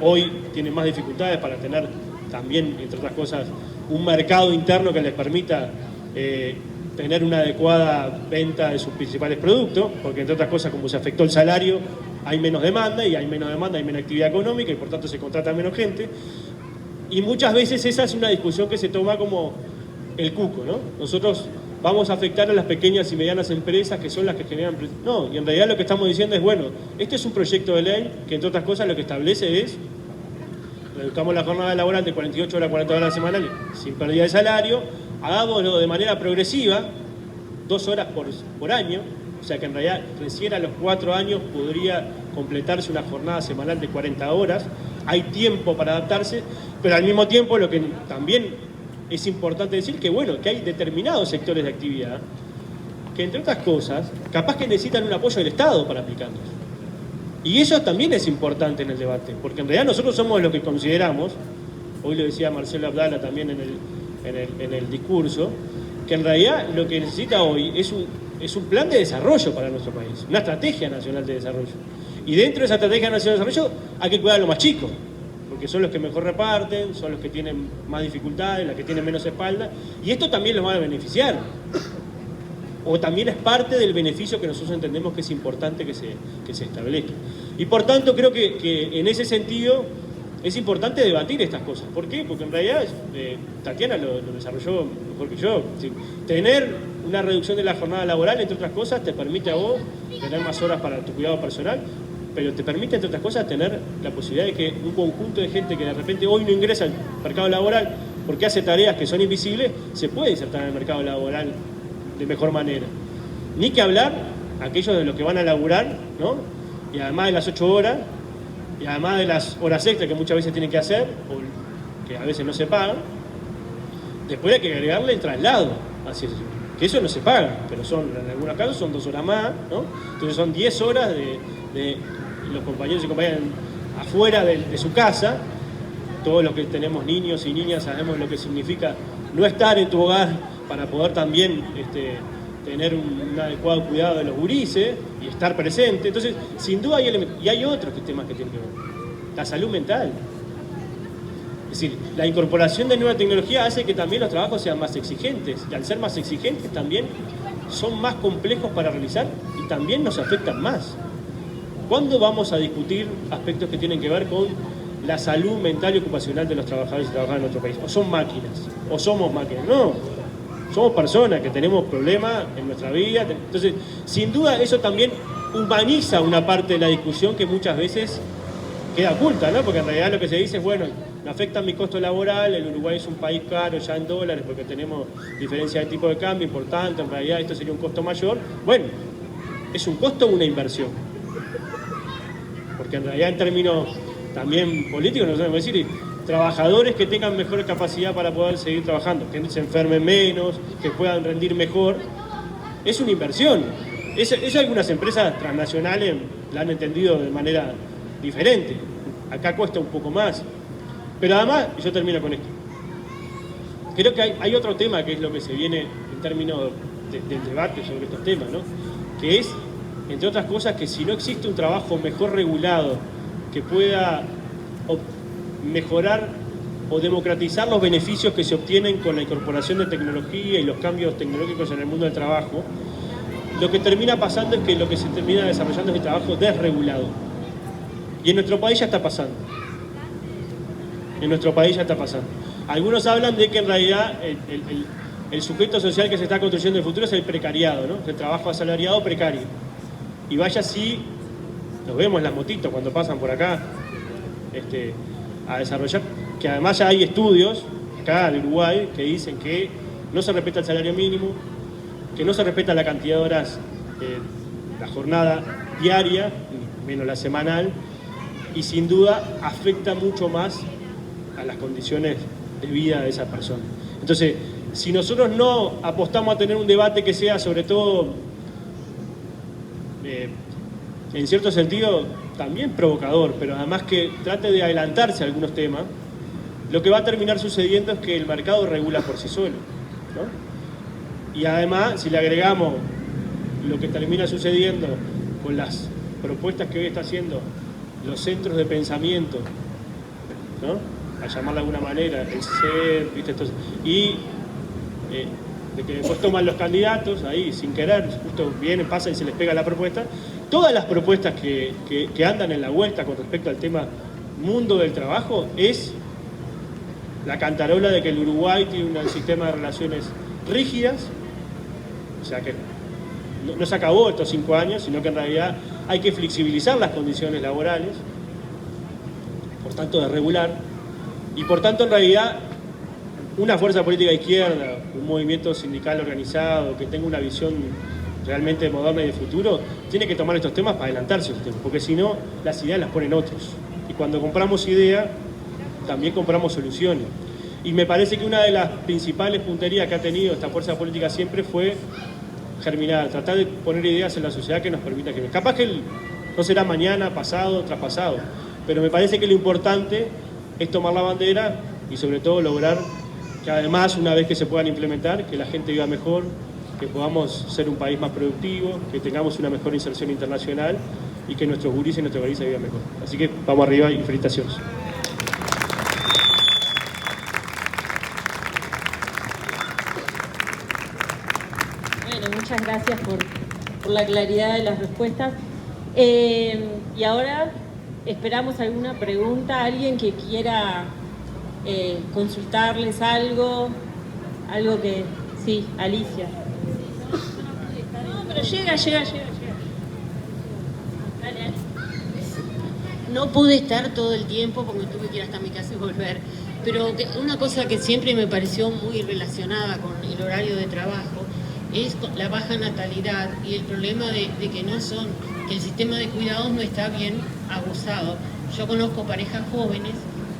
hoy tienen más dificultades para tener también, entre otras cosas, un mercado interno que les permita tener una adecuada venta de sus principales productos, porque entre otras cosas, como se afectó el salario, hay menos demanda, y hay menos demanda, hay menos actividad económica, y por tanto se contrata menos gente. Y muchas veces esa es una discusión que se toma como el cuco, ¿no? Nosotros vamos a afectar a las pequeñas y medianas empresas que son las que generan... No, y en realidad lo que estamos diciendo es, bueno, este es un proyecto de ley que entre otras cosas lo que establece es reduzcamos la jornada laboral de 48 horas a 40 horas semanales sin pérdida de salario, hagámoslo de manera progresiva, 2 horas por año, O sea que en realidad recién a los 4 años podría completarse una jornada semanal de 40 horas. Hay tiempo para adaptarse, pero al mismo tiempo lo que también es importante decir que, bueno, que hay determinados sectores de actividad que, entre otras cosas, capaz que necesitan un apoyo del Estado para aplicarlos. Y eso también es importante en el debate, porque en realidad nosotros somos los que consideramos, hoy lo decía Marcelo Abdala también en el discurso, que en realidad lo que necesita hoy es un plan de desarrollo para nuestro país, una estrategia nacional de desarrollo. Y dentro de esa estrategia nacional de desarrollo hay que cuidar a los más chicos, porque son los que mejor reparten, son los que tienen más dificultades, los que tienen menos espalda, y esto también los va a beneficiar. O también es parte del beneficio que nosotros entendemos que es importante que se establezca. Y por tanto creo que en ese sentido es importante debatir estas cosas. ¿Por qué? Porque en realidad Tatiana lo desarrolló mejor que yo. Tener una reducción de la jornada laboral, entre otras cosas, te permite a vos tener más horas para tu cuidado personal, pero te permite, entre otras cosas, tener la posibilidad de que un conjunto de gente que de repente hoy no ingresa al mercado laboral porque hace tareas que son invisibles, se puede insertar en el mercado laboral de mejor manera. Ni que hablar aquellos de los que van a laburar, ¿no? Y además de las 8 horas, y además de las horas extras que muchas veces tienen que hacer, o que a veces no se pagan, después hay que agregarle el traslado hacia eso, que eso no se paga, pero en algunos casos son 2 horas más, ¿no? Entonces son 10 horas de los compañeros y compañeras afuera de su casa. Todos los que tenemos niños y niñas sabemos lo que significa no estar en tu hogar para poder también tener un adecuado cuidado de los gurises y estar presente. Entonces, sin duda hay otros temas que tienen que ver. La salud mental. Es decir, la incorporación de nueva tecnología hace que también los trabajos sean más exigentes, y al ser más exigentes también son más complejos para realizar y también nos afectan más. ¿Cuándo vamos a discutir aspectos que tienen que ver con la salud mental y ocupacional de los trabajadores y trabajadoras de nuestro país? ¿O son máquinas? ¿O somos máquinas? No, somos personas que tenemos problemas en nuestra vida. Entonces, sin duda, eso también humaniza una parte de la discusión que muchas veces queda oculta, ¿no? Porque en realidad lo que se dice es, bueno, me afecta mi costo laboral, el Uruguay es un país caro ya en dólares porque tenemos diferencia de tipo de cambio, por tanto, en realidad esto sería un costo mayor. Bueno, ¿es un costo o una inversión? Porque en realidad en términos también políticos nosotros podemos decir trabajadores que tengan mejor capacidad para poder seguir trabajando, que se enfermen menos, que puedan rendir mejor, es una inversión. Eso algunas empresas transnacionales la han entendido de manera diferente. Acá cuesta un poco más. Pero además, yo termino con esto. Creo que hay otro tema que es lo que se viene en términos del debate sobre estos temas, ¿no? Que es, entre otras cosas, que si no existe un trabajo mejor regulado que pueda mejorar o democratizar los beneficios que se obtienen con la incorporación de tecnología y los cambios tecnológicos en el mundo del trabajo, lo que termina pasando es que lo que se termina desarrollando es el trabajo desregulado. Y en nuestro país ya está pasando. En nuestro país ya está pasando. Algunos hablan de que en realidad el sujeto social que se está construyendo en el futuro es el precariado, ¿no? El trabajo asalariado precario. Y vaya si los vemos en las motitos cuando pasan por acá a desarrollar, que además ya hay estudios acá en Uruguay que dicen que no se respeta el salario mínimo, que no se respeta la cantidad de horas, la jornada diaria, menos la semanal, y sin duda afecta mucho más a las condiciones de vida de esa persona. Entonces, si nosotros no apostamos a tener un debate que sea sobre todo, en cierto sentido, también provocador, pero además que trate de adelantarse a algunos temas, lo que va a terminar sucediendo es que el mercado regula por sí solo, ¿no? Y además, si le agregamos lo que termina sucediendo con las propuestas que hoy está haciendo los centros de pensamiento, ¿no? A llamarla de alguna manera, el CEP, ¿viste? Y de que después toman los candidatos ahí sin querer, justo vienen, pasan y se les pega la propuesta. Todas las propuestas que andan en la vuelta con respecto al tema mundo del trabajo es la cantarola de que el Uruguay tiene un sistema de relaciones rígidas, o sea que no se acabó estos 5 años, sino que en realidad hay que flexibilizar las condiciones laborales, por tanto de regular, y por tanto en realidad una fuerza política de izquierda, un movimiento sindical organizado que tenga una visión realmente moderna y de futuro, tiene que tomar estos temas para adelantarse a los temas, porque si no, las ideas las ponen otros. Y cuando compramos idea, también compramos soluciones. Y me parece que una de las principales punterías que ha tenido esta fuerza política siempre fue germinar, tratar de poner ideas en la sociedad que nos permita que... Capaz que no será mañana, pasado, traspasado, pero me parece que lo importante es tomar la bandera y sobre todo lograr que además, una vez que se puedan implementar, que la gente viva mejor, que podamos ser un país más productivo, que tengamos una mejor inserción internacional y que nuestros gurises y nuestros gurises vivan mejor. Así que vamos arriba y felicitaciones. Bueno, muchas gracias por la claridad de las respuestas. Y ahora esperamos alguna pregunta, alguien que quiera consultarles algo que... Sí, Alicia. No, pero llega. Dale. No pude estar todo el tiempo porque tuve que ir hasta mi casa y volver, pero una cosa que siempre me pareció muy relacionada con el horario de trabajo es la baja natalidad y el problema de que el sistema de cuidados no está bien abusado. Yo conozco parejas jóvenes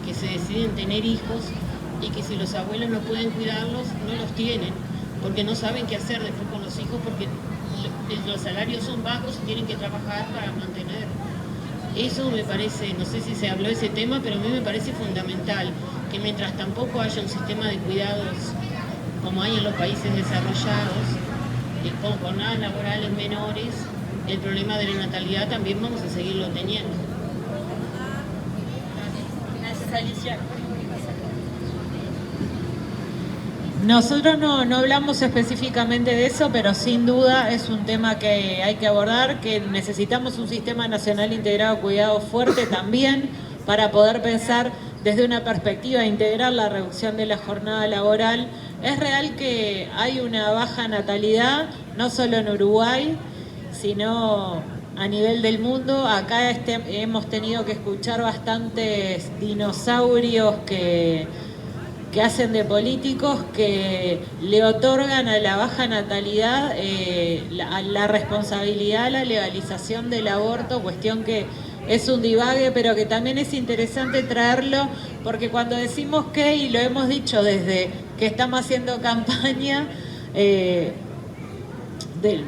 que se deciden tener hijos y que si los abuelos no pueden cuidarlos, no los tienen, porque no saben qué hacer después con los hijos, porque los salarios son bajos y tienen que trabajar para mantener. Eso me parece, no sé si se habló de ese tema, pero a mí me parece fundamental que mientras tampoco haya un sistema de cuidados como hay en los países desarrollados, con jornadas laborales menores, el problema de la natalidad también vamos a seguirlo teniendo. Gracias, Alicia. Nosotros no hablamos específicamente de eso, pero sin duda es un tema que hay que abordar, que necesitamos un sistema nacional integrado de cuidado fuerte también para poder pensar desde una perspectiva de integrar la reducción de la jornada laboral. Es real que hay una baja natalidad, no solo en Uruguay, sino a nivel del mundo. Acá hemos tenido que escuchar bastantes dinosaurios que hacen de políticos que le otorgan a la baja natalidad la responsabilidad, la legalización del aborto, cuestión que es un divague, pero que también es interesante traerlo, porque cuando decimos que, y lo hemos dicho desde que estamos haciendo campaña,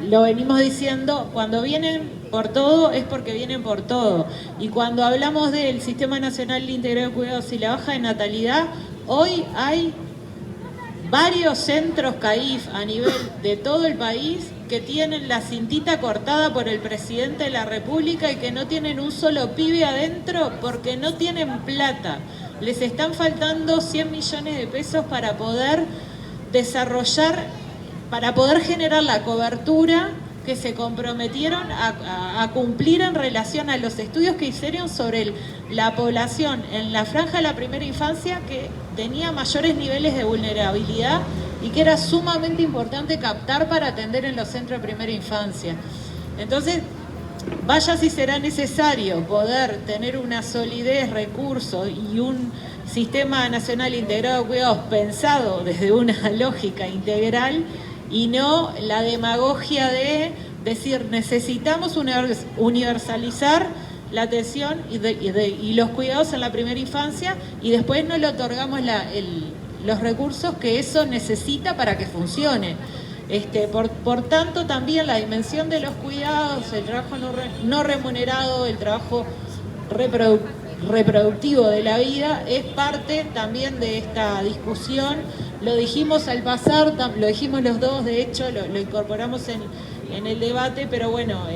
lo venimos diciendo, cuando vienen por todo es porque vienen por todo. Y cuando hablamos del Sistema Nacional Integrado de Cuidados y la baja de natalidad, hoy hay varios centros CAIF a nivel de todo el país que tienen la cintita cortada por el presidente de la República y que no tienen un solo pibe adentro porque no tienen plata. Les están faltando 100 millones de pesos para poder desarrollar, para poder generar la cobertura que se comprometieron a cumplir en relación a los estudios que hicieron sobre la población en la franja de la primera infancia que tenía mayores niveles de vulnerabilidad y que era sumamente importante captar para atender en los centros de primera infancia. Entonces, vaya si será necesario poder tener una solidez, recursos y un sistema nacional integrado de cuidados pensado desde una lógica integral y no la demagogia de decir necesitamos universalizar la atención y los cuidados en la primera infancia y después no le otorgamos los recursos que eso necesita para que funcione. Por tanto, también la dimensión de los cuidados, el trabajo no remunerado, el trabajo reproductivo de la vida es parte también de esta discusión. Lo dijimos al pasar, lo dijimos los dos, de hecho lo incorporamos en el debate, pero bueno,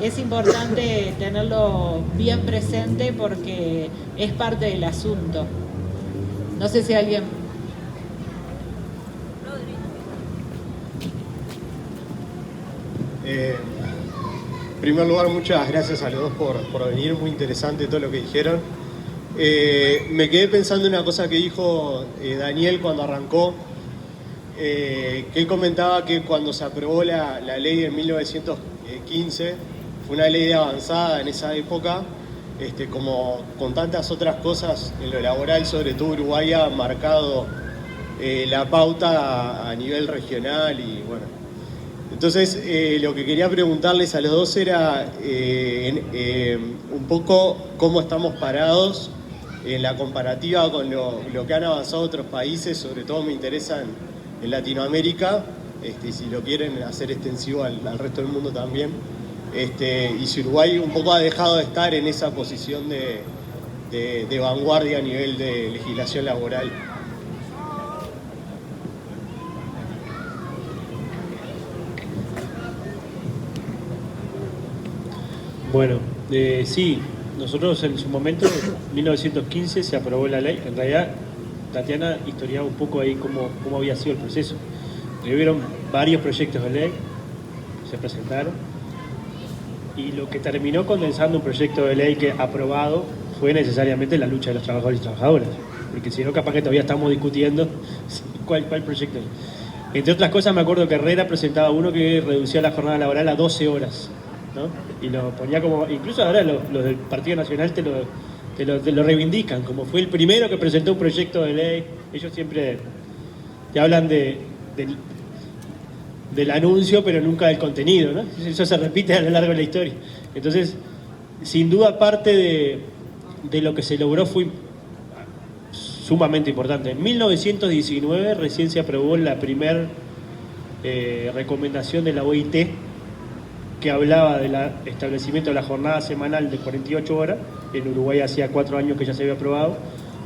es importante tenerlo bien presente porque es parte del asunto. No sé si alguien... En primer lugar, muchas gracias a los dos por venir, muy interesante todo lo que dijeron. Me quedé pensando en una cosa que dijo Daniel cuando arrancó, que él comentaba que cuando se aprobó la ley en 1915, fue una ley avanzada en esa época, como con tantas otras cosas en lo laboral, sobre todo Uruguay ha marcado la pauta a nivel regional y bueno. Entonces, lo que quería preguntarles a los dos era un poco cómo estamos parados en la comparativa con lo que han avanzado otros países, sobre todo me interesa en Latinoamérica, si lo quieren hacer extensivo al resto del mundo también, y si Uruguay un poco ha dejado de estar en esa posición de vanguardia a nivel de legislación laboral. Bueno, sí, nosotros en su momento, en 1915, se aprobó la ley. En realidad, Tatiana historiaba un poco ahí cómo había sido el proceso. Hubieron varios proyectos de ley, se presentaron, y lo que terminó condensando un proyecto de ley que aprobado fue necesariamente la lucha de los trabajadores y trabajadoras, porque si no, capaz que todavía estamos discutiendo cuál proyecto es. Entre otras cosas, me acuerdo que Herrera presentaba uno que reducía la jornada laboral a 12 horas, ¿no? Y lo ponía como, incluso ahora los del Partido Nacional te lo reivindican, como fue el primero que presentó un proyecto de ley. Ellos siempre te hablan del anuncio, pero nunca del contenido, ¿no? Eso se repite a lo largo de la historia. Entonces, sin duda, parte de lo que se logró fue sumamente importante. En 1919 recién se aprobó la primera recomendación de la OIT, que hablaba del establecimiento de la jornada semanal de 48 horas. En Uruguay hacía 4 años que ya se había aprobado,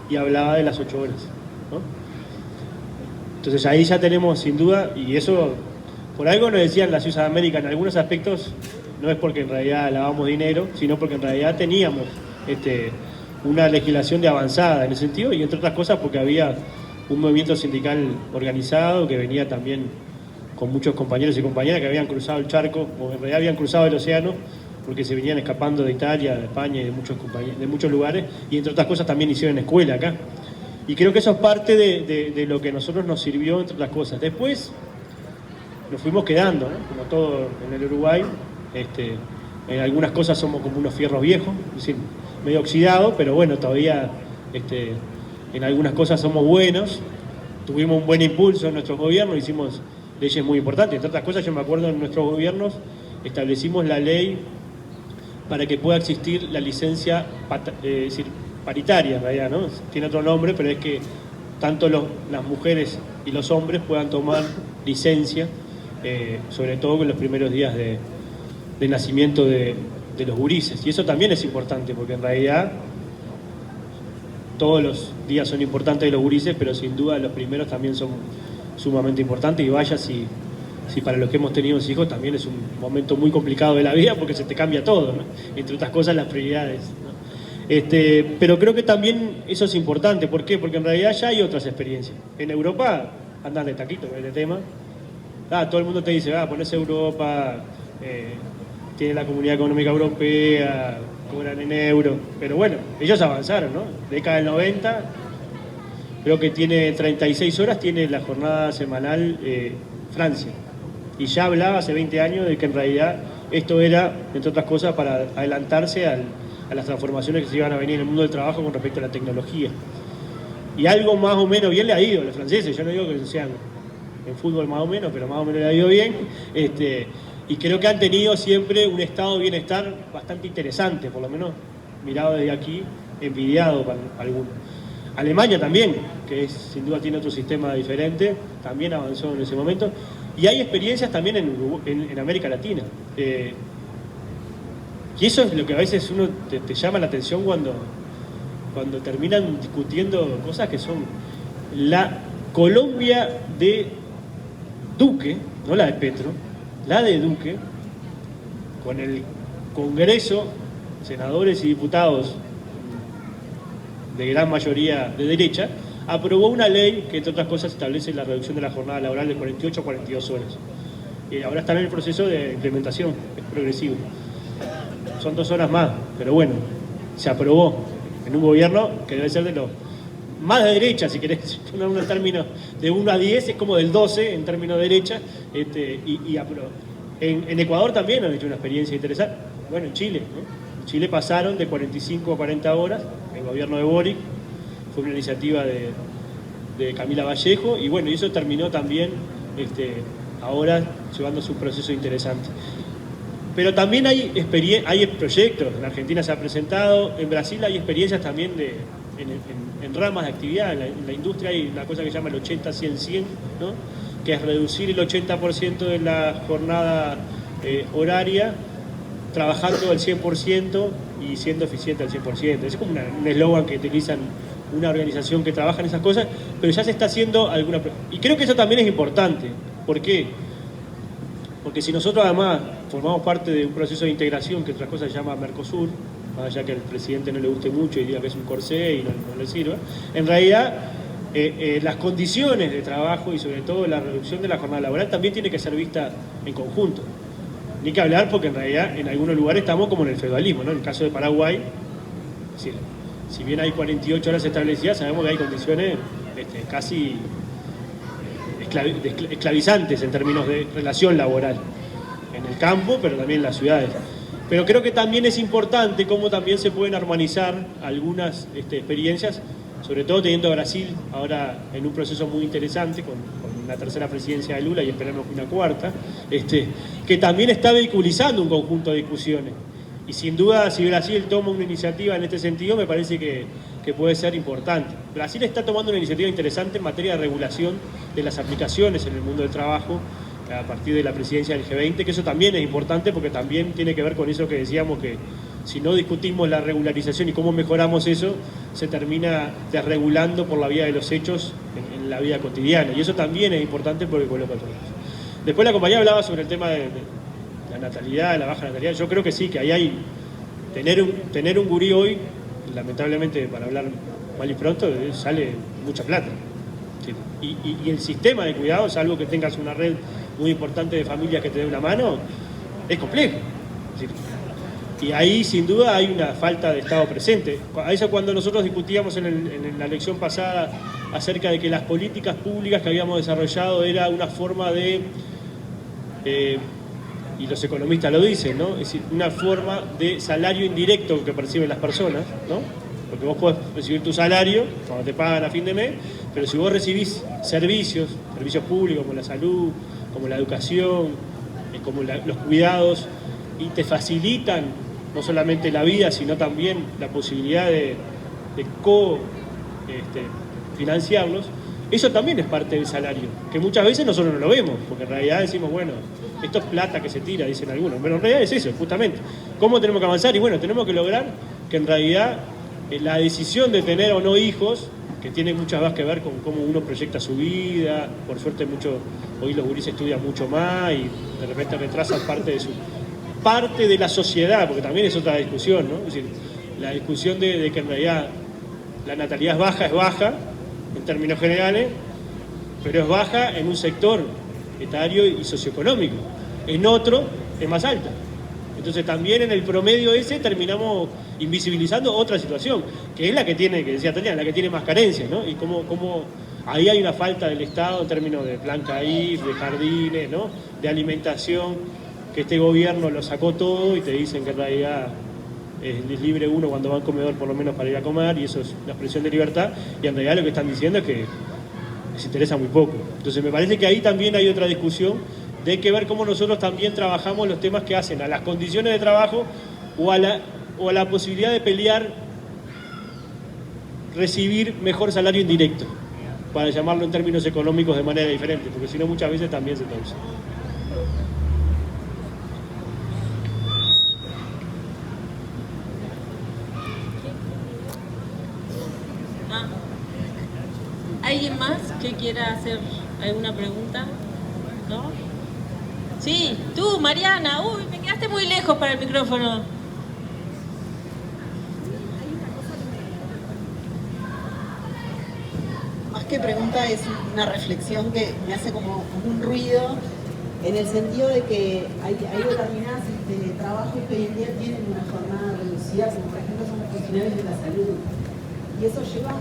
y hablaba de las 8 horas, ¿no? Entonces ahí ya tenemos, sin duda, y eso, por algo nos decían la Ciudad de América, en algunos aspectos, no es porque en realidad lavamos dinero, sino porque en realidad teníamos una legislación de avanzada en ese sentido, y entre otras cosas porque había un movimiento sindical organizado que venía también con muchos compañeros y compañeras que habían cruzado el charco, o en realidad habían cruzado el océano, porque se venían escapando de Italia, de España y de muchos lugares, y entre otras cosas también hicieron escuela acá. Y creo que eso es parte de lo que a nosotros nos sirvió, entre otras cosas. Después nos fuimos quedando, ¿no? Como todo en el Uruguay, en algunas cosas somos como unos fierros viejos, es decir, medio oxidados, pero bueno, todavía en algunas cosas somos buenos. Tuvimos un buen impulso en nuestros gobiernos, hicimos leyes muy importantes. Entre otras cosas, yo me acuerdo, en nuestros gobiernos establecimos la ley para que pueda existir la licencia paritaria, en realidad, ¿no? Tiene otro nombre, pero es que tanto las mujeres y los hombres puedan tomar licencia, sobre todo en los primeros días de nacimiento de los gurises. Y eso también es importante, porque en realidad todos los días son importantes de los gurises, pero sin duda los primeros también son sumamente importantes. Y vaya si para los que hemos tenido hijos también es un momento muy complicado de la vida, porque se te cambia todo, ¿no? Entre otras cosas, las prioridades, ¿no? Pero creo que también eso es importante. ¿Por qué? Porque en realidad ya hay otras experiencias. En Europa andan de taquito con este tema. Todo el mundo te dice, ponés Europa, tiene la Comunidad Económica Europea, cobran en euro. Pero bueno, ellos avanzaron, ¿no? Década del 90, creo que tiene 36 horas, tiene la jornada semanal Francia. Y ya hablaba hace 20 años de que en realidad esto era, entre otras cosas, para adelantarse a las transformaciones que se iban a venir en el mundo del trabajo con respecto a la tecnología. Y algo más o menos bien le ha ido a los franceses. Yo no digo que sean en fútbol más o menos, pero más o menos le ha ido bien. Y creo que han tenido siempre un estado de bienestar bastante interesante, por lo menos mirado desde aquí, envidiado para algunos. Alemania también, que sin duda tiene otro sistema diferente, también avanzó en ese momento. Y hay experiencias también en América Latina. Y eso es lo que a veces uno te llama la atención cuando terminan discutiendo cosas que son la Colombia de Duque, no la de Petro, la de Duque, con el Congreso, senadores y diputados de gran mayoría de derecha, aprobó una ley que, entre otras cosas, establece la reducción de la jornada laboral de 48 a 42 horas. Ahora están en el proceso de implementación, es progresivo. Son 2 horas más, pero bueno, se aprobó en un gobierno que debe ser de los más de derecha, si querés poner un término de 1 a 10, es como del 12 en términos de derecha, y aprobó. En Ecuador también han hecho una experiencia interesante. Bueno, en Chile, ¿no? En Chile pasaron de 45 a 40 horas, el gobierno de Boric, fue una iniciativa de Camila Vallejo, y bueno, y eso terminó también ahora llevando su proceso interesante. Pero también hay proyectos, en Argentina se ha presentado, en Brasil hay experiencias también en ramas de actividad, en la industria hay una cosa que se llama el 80-100-100, ¿no? Que es reducir el 80% de la jornada horaria, trabajando al 100% y siendo eficiente al 100%. Es como un eslogan que utilizan una organización que trabaja en esas cosas, pero ya se está haciendo alguna... Y creo que eso también es importante. ¿Por qué? Porque si nosotros además formamos parte de un proceso de integración que otra cosa se llama Mercosur, más allá que al presidente no le guste mucho y diga que es un corsé y no le sirva, en realidad las condiciones de trabajo y sobre todo la reducción de la jornada laboral también tiene que ser vista en conjunto. Ni que hablar porque en realidad en algunos lugares estamos como en el feudalismo, ¿no? En el caso de Paraguay, si bien hay 48 horas establecidas, sabemos que hay condiciones casi esclavizantes en términos de relación laboral en el campo, pero también en las ciudades. Pero creo que también es importante cómo también se pueden armonizar algunas experiencias, sobre todo teniendo a Brasil ahora en un proceso muy interesante con una tercera presidencia de Lula y esperamos una cuarta, que también está vehiculizando un conjunto de discusiones. Y sin duda, si Brasil toma una iniciativa en este sentido, me parece que puede ser importante. Brasil está tomando una iniciativa interesante en materia de regulación de las aplicaciones en el mundo del trabajo a partir de la presidencia del G20, que eso también es importante porque también tiene que ver con eso que decíamos, que si no discutimos la regularización y cómo mejoramos eso, se termina desregulando por la vía de los hechos en la vida cotidiana. Y eso también es importante porque coloca todo eso. Después la compañía hablaba sobre el tema de la natalidad, la baja natalidad. Yo creo que sí, que ahí hay... Tener un gurí hoy, lamentablemente, para hablar mal y pronto, sale mucha plata. Y el sistema de cuidado, salvo que tengas una red muy importante de familias que te dé una mano, es complejo. Y ahí, sin duda, hay una falta de Estado presente. A eso cuando nosotros discutíamos en la lección pasada acerca de que las políticas públicas que habíamos desarrollado era una forma de... y los economistas lo dicen, ¿no? Es decir, una forma de salario indirecto que perciben las personas, ¿no? Porque vos podés recibir tu salario cuando te pagan a fin de mes, pero si vos recibís servicios públicos como la salud, como la educación, como los cuidados, y te facilitan no solamente la vida, sino también la posibilidad de financiarlos, eso también es parte del salario, que muchas veces nosotros no lo vemos, porque en realidad decimos, bueno, esto es plata que se tira, dicen algunos, pero en realidad es eso, justamente. ¿Cómo tenemos que avanzar? Y bueno, tenemos que lograr que en realidad la decisión de tener o no hijos, que tiene muchas más que ver con cómo uno proyecta su vida, por suerte hoy los gurises estudian mucho más y de repente retrasan parte de la sociedad, porque también es otra discusión, ¿no? Es decir, la discusión de que en realidad la natalidad es baja en términos generales, pero es baja en un sector etario y socioeconómico. En otro es más alta. Entonces también en el promedio ese terminamos invisibilizando otra situación, que es la que tiene, que decía Tania, la que tiene más carencias, ¿no? Y cómo ahí hay una falta del Estado en términos de plan CAIF, de jardines, ¿no? De alimentación, que este gobierno lo sacó todo y te dicen que en realidad es libre uno cuando va al comedor por lo menos para ir a comer, y eso es una expresión de libertad, y en realidad lo que están diciendo es que les interesa muy poco. Entonces me parece que ahí también hay otra discusión de que ver cómo nosotros también trabajamos los temas que hacen a las condiciones de trabajo o a la posibilidad de pelear, recibir mejor salario indirecto, para llamarlo en términos económicos de manera diferente, porque si no muchas veces también se torce. ¿Alguien más que quiera hacer alguna pregunta? ¿No? Sí, tú, Mariana. Uy, me quedaste muy lejos para el micrófono. Más que pregunta, es una reflexión que me hace como un ruido, en el sentido de que hay determinadas trabajos que hoy en día tienen una jornada reducida, como por ejemplo son los funcionarios de la salud. Y eso lleva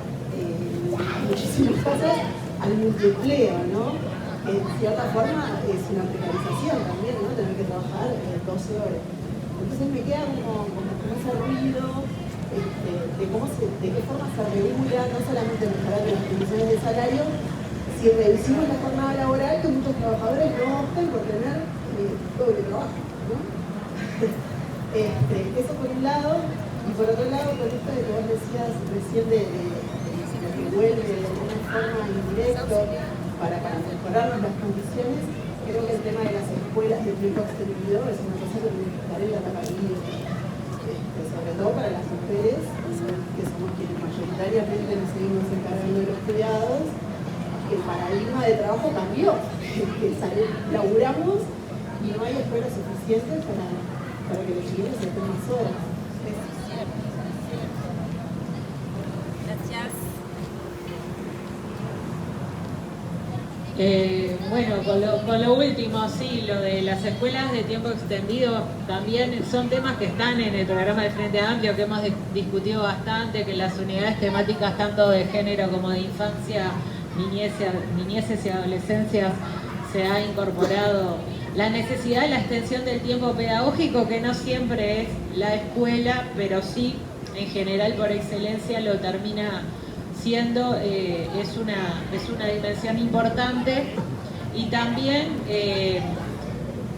muchísimas cosas al multiempleo, ¿no? En cierta forma es una precarización también, ¿no? Tener que trabajar 12 horas. Entonces me queda como ese ruido de qué forma se regula no solamente mejorar las condiciones de salario, si reducimos la jornada laboral, que muchos trabajadores no opten por tener doble trabajo, ¿no? Eso por un lado, y por otro lado, con esto de que vos decías recién de lo que vuelve de alguna forma indirecto para mejorarnos las condiciones, creo que el tema de las escuelas de tiempo extendido es una cosa que tiene que estar en la tapadilla, sobre todo para las mujeres, que somos quienes mayoritariamente nos seguimos encargando de los cuidados. El paradigma de trabajo cambió, que laburamos y no hay escuelas suficientes para que los chilenos estén más horas. Gracias. Bueno, con lo último, sí, lo de las escuelas de tiempo extendido también son temas que están en el programa de Frente Amplio, que hemos discutido bastante, que las unidades temáticas tanto de género como de infancia, niñeces y adolescencias se ha incorporado la necesidad de la extensión del tiempo pedagógico, que no siempre es la escuela, pero sí, en general, por excelencia, lo termina siendo, es una dimensión importante. Y también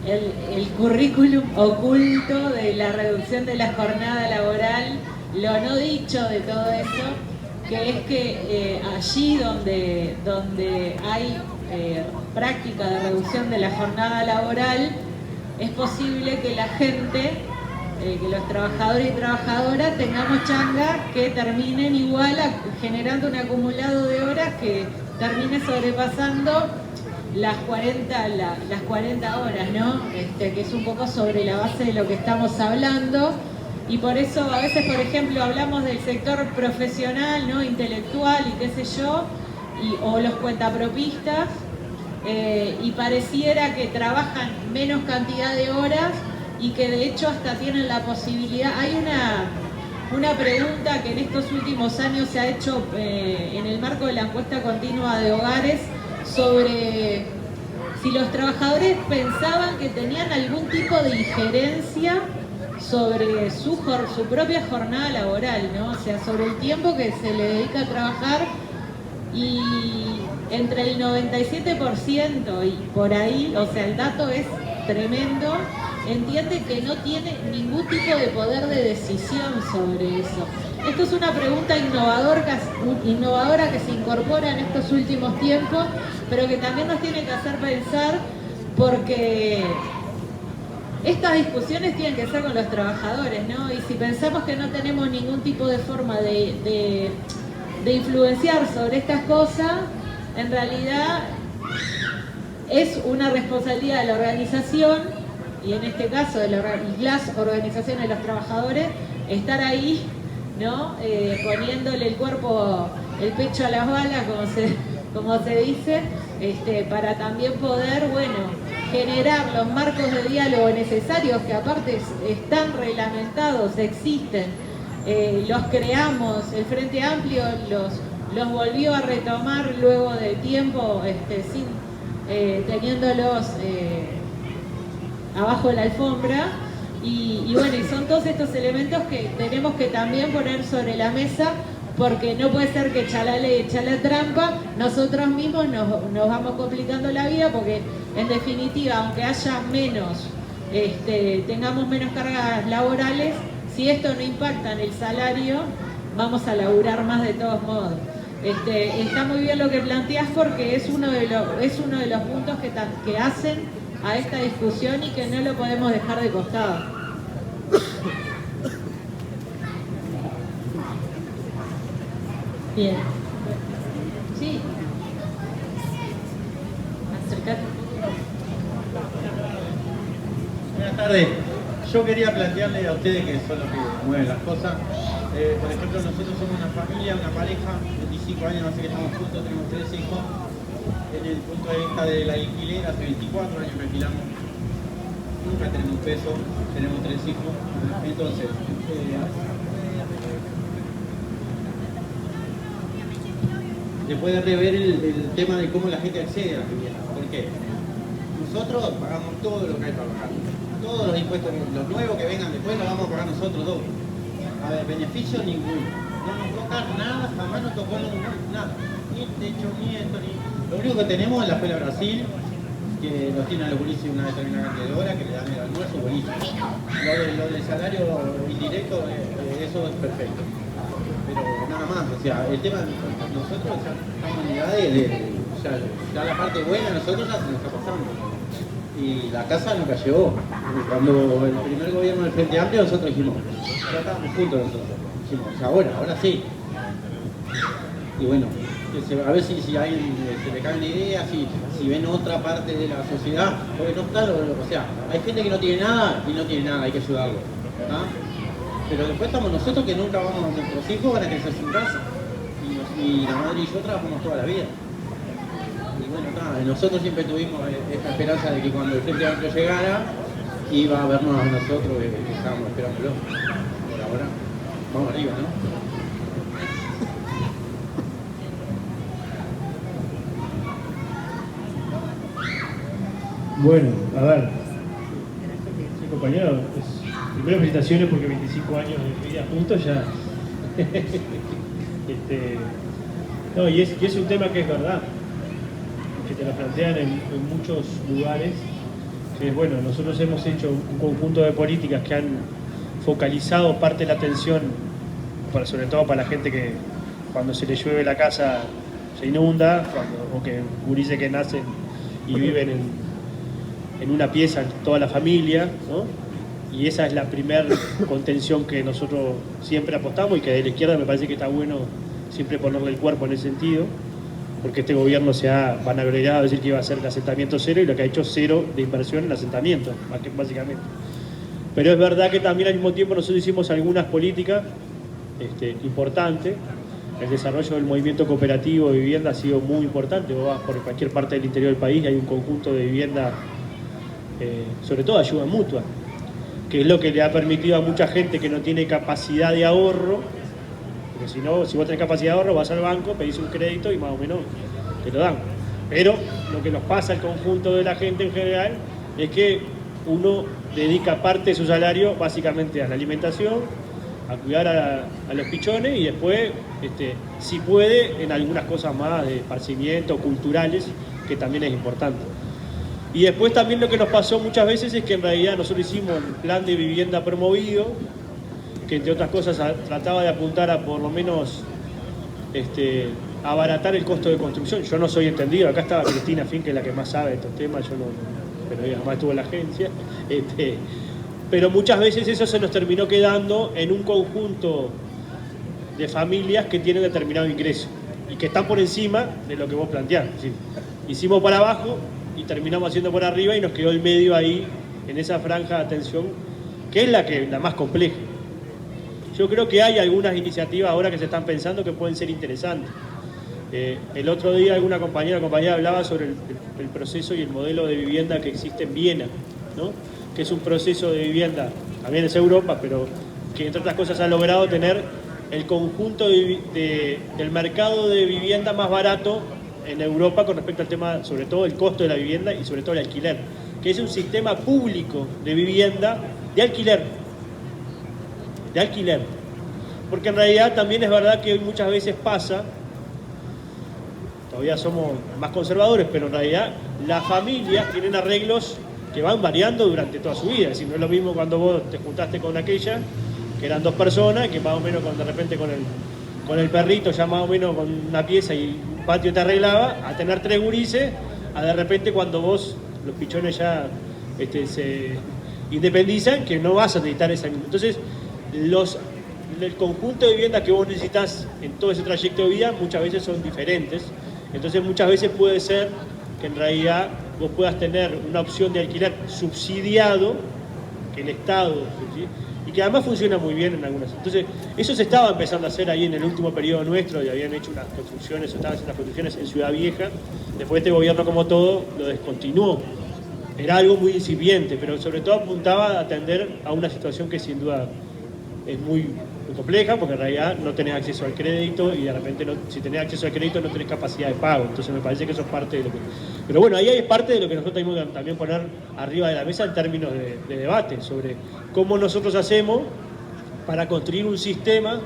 el currículum oculto de la reducción de la jornada laboral, lo no dicho de todo eso, que es que allí donde hay práctica de reducción de la jornada laboral, es posible que la gente, que los trabajadores y trabajadoras tengamos changas que terminen igual generando un acumulado de horas que termine sobrepasando las 40 horas, ¿no? Que es un poco sobre la base de lo que estamos hablando. Y por eso a veces, por ejemplo, hablamos del sector profesional, ¿no? Intelectual y qué sé yo, o los cuentapropistas, y pareciera que trabajan menos cantidad de horas y que de hecho hasta tienen la posibilidad. Hay una pregunta que en estos últimos años se ha hecho en el marco de la encuesta continua de hogares sobre si los trabajadores pensaban que tenían algún tipo de injerencia sobre su propia jornada laboral, ¿no? O sea, sobre el tiempo que se le dedica a trabajar, y entre el 97% y por ahí, o sea, el dato es tremendo, entiende que no tiene ningún tipo de poder de decisión sobre eso. Esto es una pregunta innovadora que se incorpora en estos últimos tiempos, pero que también nos tiene que hacer pensar, porque estas discusiones tienen que ser con los trabajadores, ¿no? Y si pensamos que no tenemos ningún tipo de forma de influenciar sobre estas cosas, en realidad es una responsabilidad de la organización, y en este caso de las organizaciones de los trabajadores, estar ahí, ¿no? Poniéndole el pecho a las balas, como se dice, para también poder, generar los marcos de diálogo necesarios, que aparte están reglamentados, existen, los creamos, el Frente Amplio los volvió a retomar luego de tiempo, teniéndolos abajo de la alfombra, y son todos estos elementos que tenemos que también poner sobre la mesa, porque no puede ser que echa la ley, echa la trampa, nosotros mismos nos vamos complicando la vida, porque en definitiva, aunque haya menos, tengamos menos cargas laborales, si esto no impacta en el salario, vamos a laburar más de todos modos. Está muy bien lo que planteás, porque es uno de los puntos que hacen a esta discusión y que no lo podemos dejar de costado. Bien. Sí. Acercate. Buenas tardes. Yo quería plantearle a ustedes, que son los que mueven las cosas, por ejemplo, nosotros somos una familia, una pareja, 25 años hace que estamos juntos, tenemos 3 hijos. En el punto de vista del alquiler, hace 24 años que alquilamos, nunca tenemos un peso, tenemos 3 hijos. Entonces, después de rever el tema de cómo la gente accede a la vivienda. ¿Por qué? Nosotros pagamos todo lo que hay para pagar. Todos los impuestos, los nuevos que vengan después, los vamos a pagar nosotros dos. A ver, beneficio ninguno. no nos toca nada, jamás nos tocó nada. Ni techo, ni esto, ni... Lo único que tenemos es la Escuela Brasil, que nos tiene a los gurises una determinada cantidad de horas, que le dan el almuerzo, buenísimo. Lo del salario indirecto, eso es perfecto. Pero nada más, o sea, el tema, nosotros ya estamos en edad o sea, ya la parte buena nosotros ya se nos está pasando. Y la casa nunca llegó. Cuando el primer gobierno del Frente Amplio nosotros dijimos, ya estábamos juntos nosotros. Dijimos, ahora sí. Y bueno, a ver si a alguien se le cae una idea, si ven otra parte de la sociedad, porque no está, o sea, hay gente que no tiene nada y no tiene nada, hay que ayudarlo. ¿Ah? Pero después estamos nosotros que nunca vamos, nuestros hijos van a crecer sin casa. Y la madre y yo trabajamos toda la vida. Y bueno, nosotros siempre tuvimos esta esperanza de que cuando el Frente Amplio llegara, iba a vernos a nosotros que estábamos esperándolo. Por ahora, vamos arriba, ¿no? Bueno, a ver, sí, compañero, primero felicitaciones porque 25 años de vida juntos ya. No, y es un tema que es verdad, que te lo plantean en muchos lugares, que es bueno, nosotros hemos hecho un conjunto de políticas que han focalizado parte de la atención, sobre todo para la gente que cuando se le llueve la casa se inunda, o que gurises que nacen y viven en una pieza toda la familia, ¿no? Y esa es la primera contención que nosotros siempre apostamos y que de la izquierda me parece que está bueno siempre ponerle el cuerpo en ese sentido, porque este gobierno se ha vanagloriado a decir que iba a hacer el asentamiento cero y lo que ha hecho cero de inversión en asentamiento, básicamente. Pero es verdad que también al mismo tiempo nosotros hicimos algunas políticas importantes. El desarrollo del movimiento cooperativo de vivienda ha sido muy importante. Vos vas por cualquier parte del interior del país y hay un conjunto de vivienda, sobre todo ayuda mutua, que es lo que le ha permitido a mucha gente que no tiene capacidad de ahorro, porque si no, si vos tenés capacidad de ahorro, vas al banco, pedís un crédito y más o menos te lo dan. Pero lo que nos pasa al conjunto de la gente en general es que uno dedica parte de su salario básicamente a la alimentación, a cuidar a los pichones y después, si puede, en algunas cosas más de esparcimiento, culturales, que también es importante. Y después también lo que nos pasó muchas veces es que en realidad nosotros hicimos un plan de vivienda promovido, que entre otras cosas trataba de apuntar a por lo menos abaratar el costo de construcción. Yo no soy entendido, acá estaba Cristina Fin, que es la que más sabe de estos temas, yo no, pero ella jamás estuvo en la agencia. Pero muchas veces eso se nos terminó quedando en un conjunto de familias que tienen determinado ingreso y que están por encima de lo que vos planteás. Es decir, hicimos para abajo y terminamos haciendo por arriba y nos quedó el medio ahí, en esa franja de atención, que es la más compleja. Yo creo que hay algunas iniciativas ahora que se están pensando que pueden ser interesantes. El otro día alguna compañera hablaba sobre el proceso y el modelo de vivienda que existe en Viena, ¿no? Que es un proceso de vivienda, también es Europa, pero que entre otras cosas ha logrado tener el conjunto del mercado de vivienda más barato en Europa con respecto al tema, sobre todo el costo de la vivienda y sobre todo el alquiler, que es un sistema público de vivienda de alquiler, porque en realidad también es verdad que hoy muchas veces pasa, todavía somos más conservadores, pero en realidad las familias tienen arreglos que van variando durante toda su vida. Es decir, no es lo mismo cuando vos te juntaste con aquella, que eran 2 personas, que más o menos de repente con el perrito ya más o menos con una pieza y un patio te arreglaba, a tener 3 gurises, a de repente cuando vos, los pichones ya se independizan, que no vas a necesitar esa... Entonces, el conjunto de viviendas que vos necesitas en todo ese trayecto de vida muchas veces son diferentes. Entonces muchas veces puede ser que en realidad vos puedas tener una opción de alquiler subsidiado, que el Estado, y que además funciona muy bien en algunas. Entonces, eso se estaba empezando a hacer ahí en el último periodo nuestro, y habían hecho unas construcciones, estaban haciendo unas construcciones en Ciudad Vieja. Después este gobierno, como todo, lo descontinuó. Era algo muy incipiente, pero sobre todo apuntaba a atender a una situación que sin duda es muy compleja, porque en realidad no tenés acceso al crédito y de repente si tenés acceso al crédito no tenés capacidad de pago. Entonces me parece que eso es parte de lo que... Pero bueno, ahí es parte de lo que nosotros tenemos que también poner arriba de la mesa en términos de debate sobre cómo nosotros hacemos para construir un sistema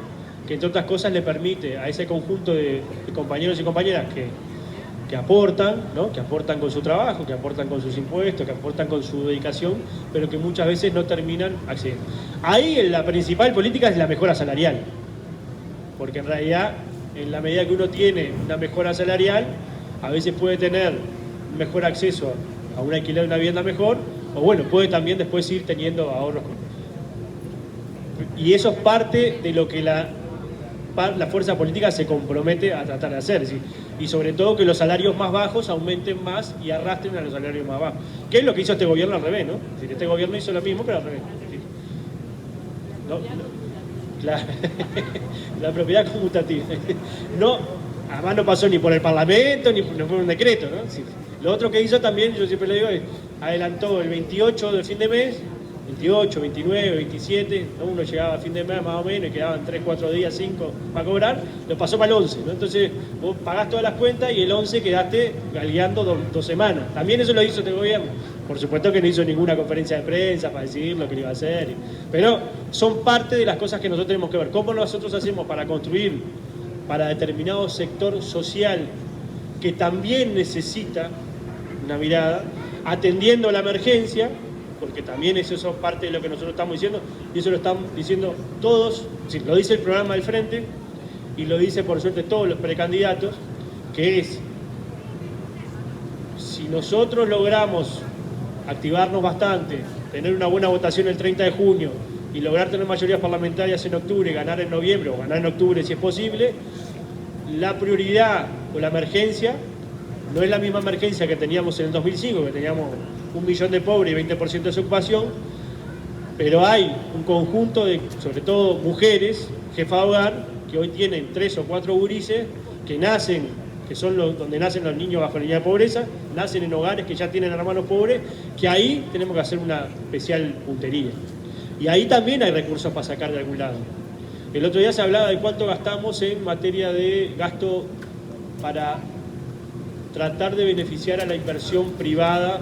que entre otras cosas le permite a ese conjunto de compañeros y compañeras que aportan, ¿no? Que aportan con su trabajo, que aportan con sus impuestos, que aportan con su dedicación, pero que muchas veces no terminan accediendo. Ahí la principal política es la mejora salarial, porque en realidad, en la medida que uno tiene una mejora salarial, a veces puede tener mejor acceso a un alquiler de una vivienda mejor, o bueno, puede también después ir teniendo ahorros. Y eso es parte de lo que la fuerza política se compromete a tratar de hacer, ¿sí? Y sobre todo que los salarios más bajos aumenten más y arrastren a los salarios más bajos, que es lo que hizo este gobierno al revés, ¿no? Es decir, este gobierno hizo lo mismo, pero al revés. Claro. La propiedad conmutativa. No, además no pasó ni por el Parlamento, ni por un decreto, ¿no? Sí. Lo otro que hizo también, yo siempre le digo, es adelantó el 28 del fin de mes, 28, 29, 27, ¿no? Uno llegaba a fin de mes más o menos y quedaban 3, 4 días, 5 para cobrar, lo pasó para el 11, ¿no? Entonces vos pagás todas las cuentas y el 11 quedaste galgueando 2 semanas. También eso lo hizo este gobierno. Por supuesto que no hizo ninguna conferencia de prensa para decir lo que iba a hacer, pero son parte de las cosas que nosotros tenemos que ver. ¿Cómo nosotros hacemos para construir para determinado sector social que también necesita una mirada, atendiendo la emergencia? Porque también eso es parte de lo que nosotros estamos diciendo, y eso lo están diciendo todos, sí, lo dice el programa del Frente, y lo dice por suerte todos los precandidatos, que es, si nosotros logramos activarnos bastante, tener una buena votación el 30 de junio, y lograr tener mayorías parlamentarias en octubre, ganar en noviembre, o ganar en octubre si es posible, la prioridad o la emergencia no es la misma emergencia que teníamos en el 2005, que teníamos 1 millón de pobres y 20% de desocupación, pero hay un conjunto de, sobre todo mujeres, jefa de hogar, que hoy tienen 3 o 4 gurises que nacen, que son donde nacen los niños bajo la línea de pobreza, nacen en hogares que ya tienen hermanos pobres, que ahí tenemos que hacer una especial puntería. Y ahí también hay recursos para sacar de algún lado. El otro día se hablaba de cuánto gastamos en materia de gasto para tratar de beneficiar a la inversión privada,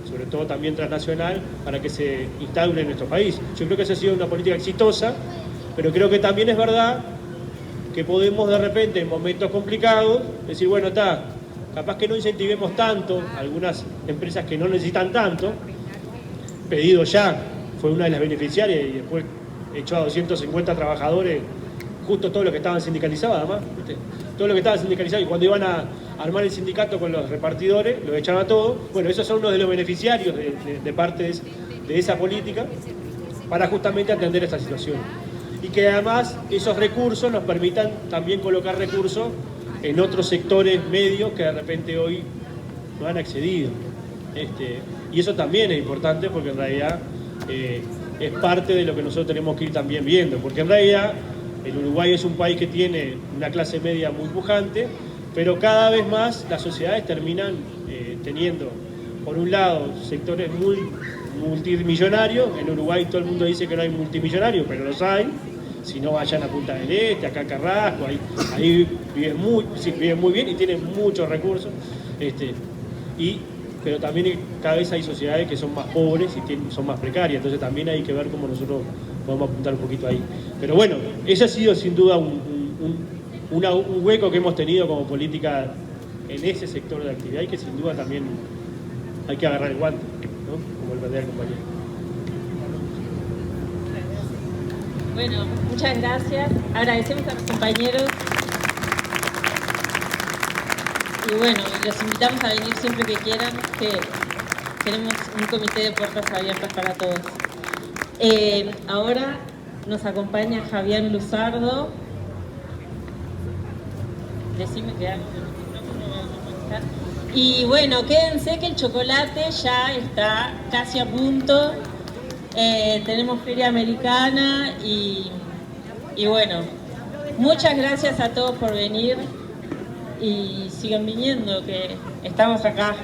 sobre todo también transnacional, para que se instaure en nuestro país. Yo creo que esa ha sido una política exitosa, pero creo que también es verdad que podemos de repente en momentos complicados decir, bueno, capaz que no incentivemos tanto algunas empresas que no necesitan tanto. Pedido Ya fue una de las beneficiarias y después echó a 250 trabajadores, justo todos los que estaban sindicalizados además, ¿viste? Todos los que estaban sindicalizados, y cuando iban a armar el sindicato con los repartidores, los echaban a todos. Bueno, esos son uno de los beneficiarios de parte de esa política para justamente atender esta situación. Y que además esos recursos nos permitan también colocar recursos en otros sectores medios que de repente hoy no han accedido. Y eso también es importante porque en realidad es parte de lo que nosotros tenemos que ir también viendo, porque en realidad el Uruguay es un país que tiene una clase media muy pujante, pero cada vez más las sociedades terminan teniendo, por un lado, sectores muy multimillonarios. En Uruguay todo el mundo dice que no hay multimillonarios, pero los hay. Si no, vayan a Punta del Este, acá a Carrasco, ahí viven muy bien y tienen muchos recursos. Pero también cada vez hay sociedades que son más pobres y son más precarias, entonces también hay que ver cómo nosotros podemos apuntar un poquito ahí. Pero bueno, ese ha sido sin duda un hueco que hemos tenido como política en ese sector de actividad y que sin duda también hay que agarrar el guante, ¿no? Como el plantea el compañero. Bueno, muchas gracias. Agradecemos a los compañeros. Y bueno, los invitamos a venir siempre que quieran, que tenemos un comité de puertas abiertas para todos. Ahora nos acompaña Javier Luzardo. Decime que algo del micrófono vamos a contar. Y bueno, quédense que el chocolate ya está casi a punto. Tenemos Feria Americana y bueno, muchas gracias a todos por venir y sigan viniendo, que estamos acá.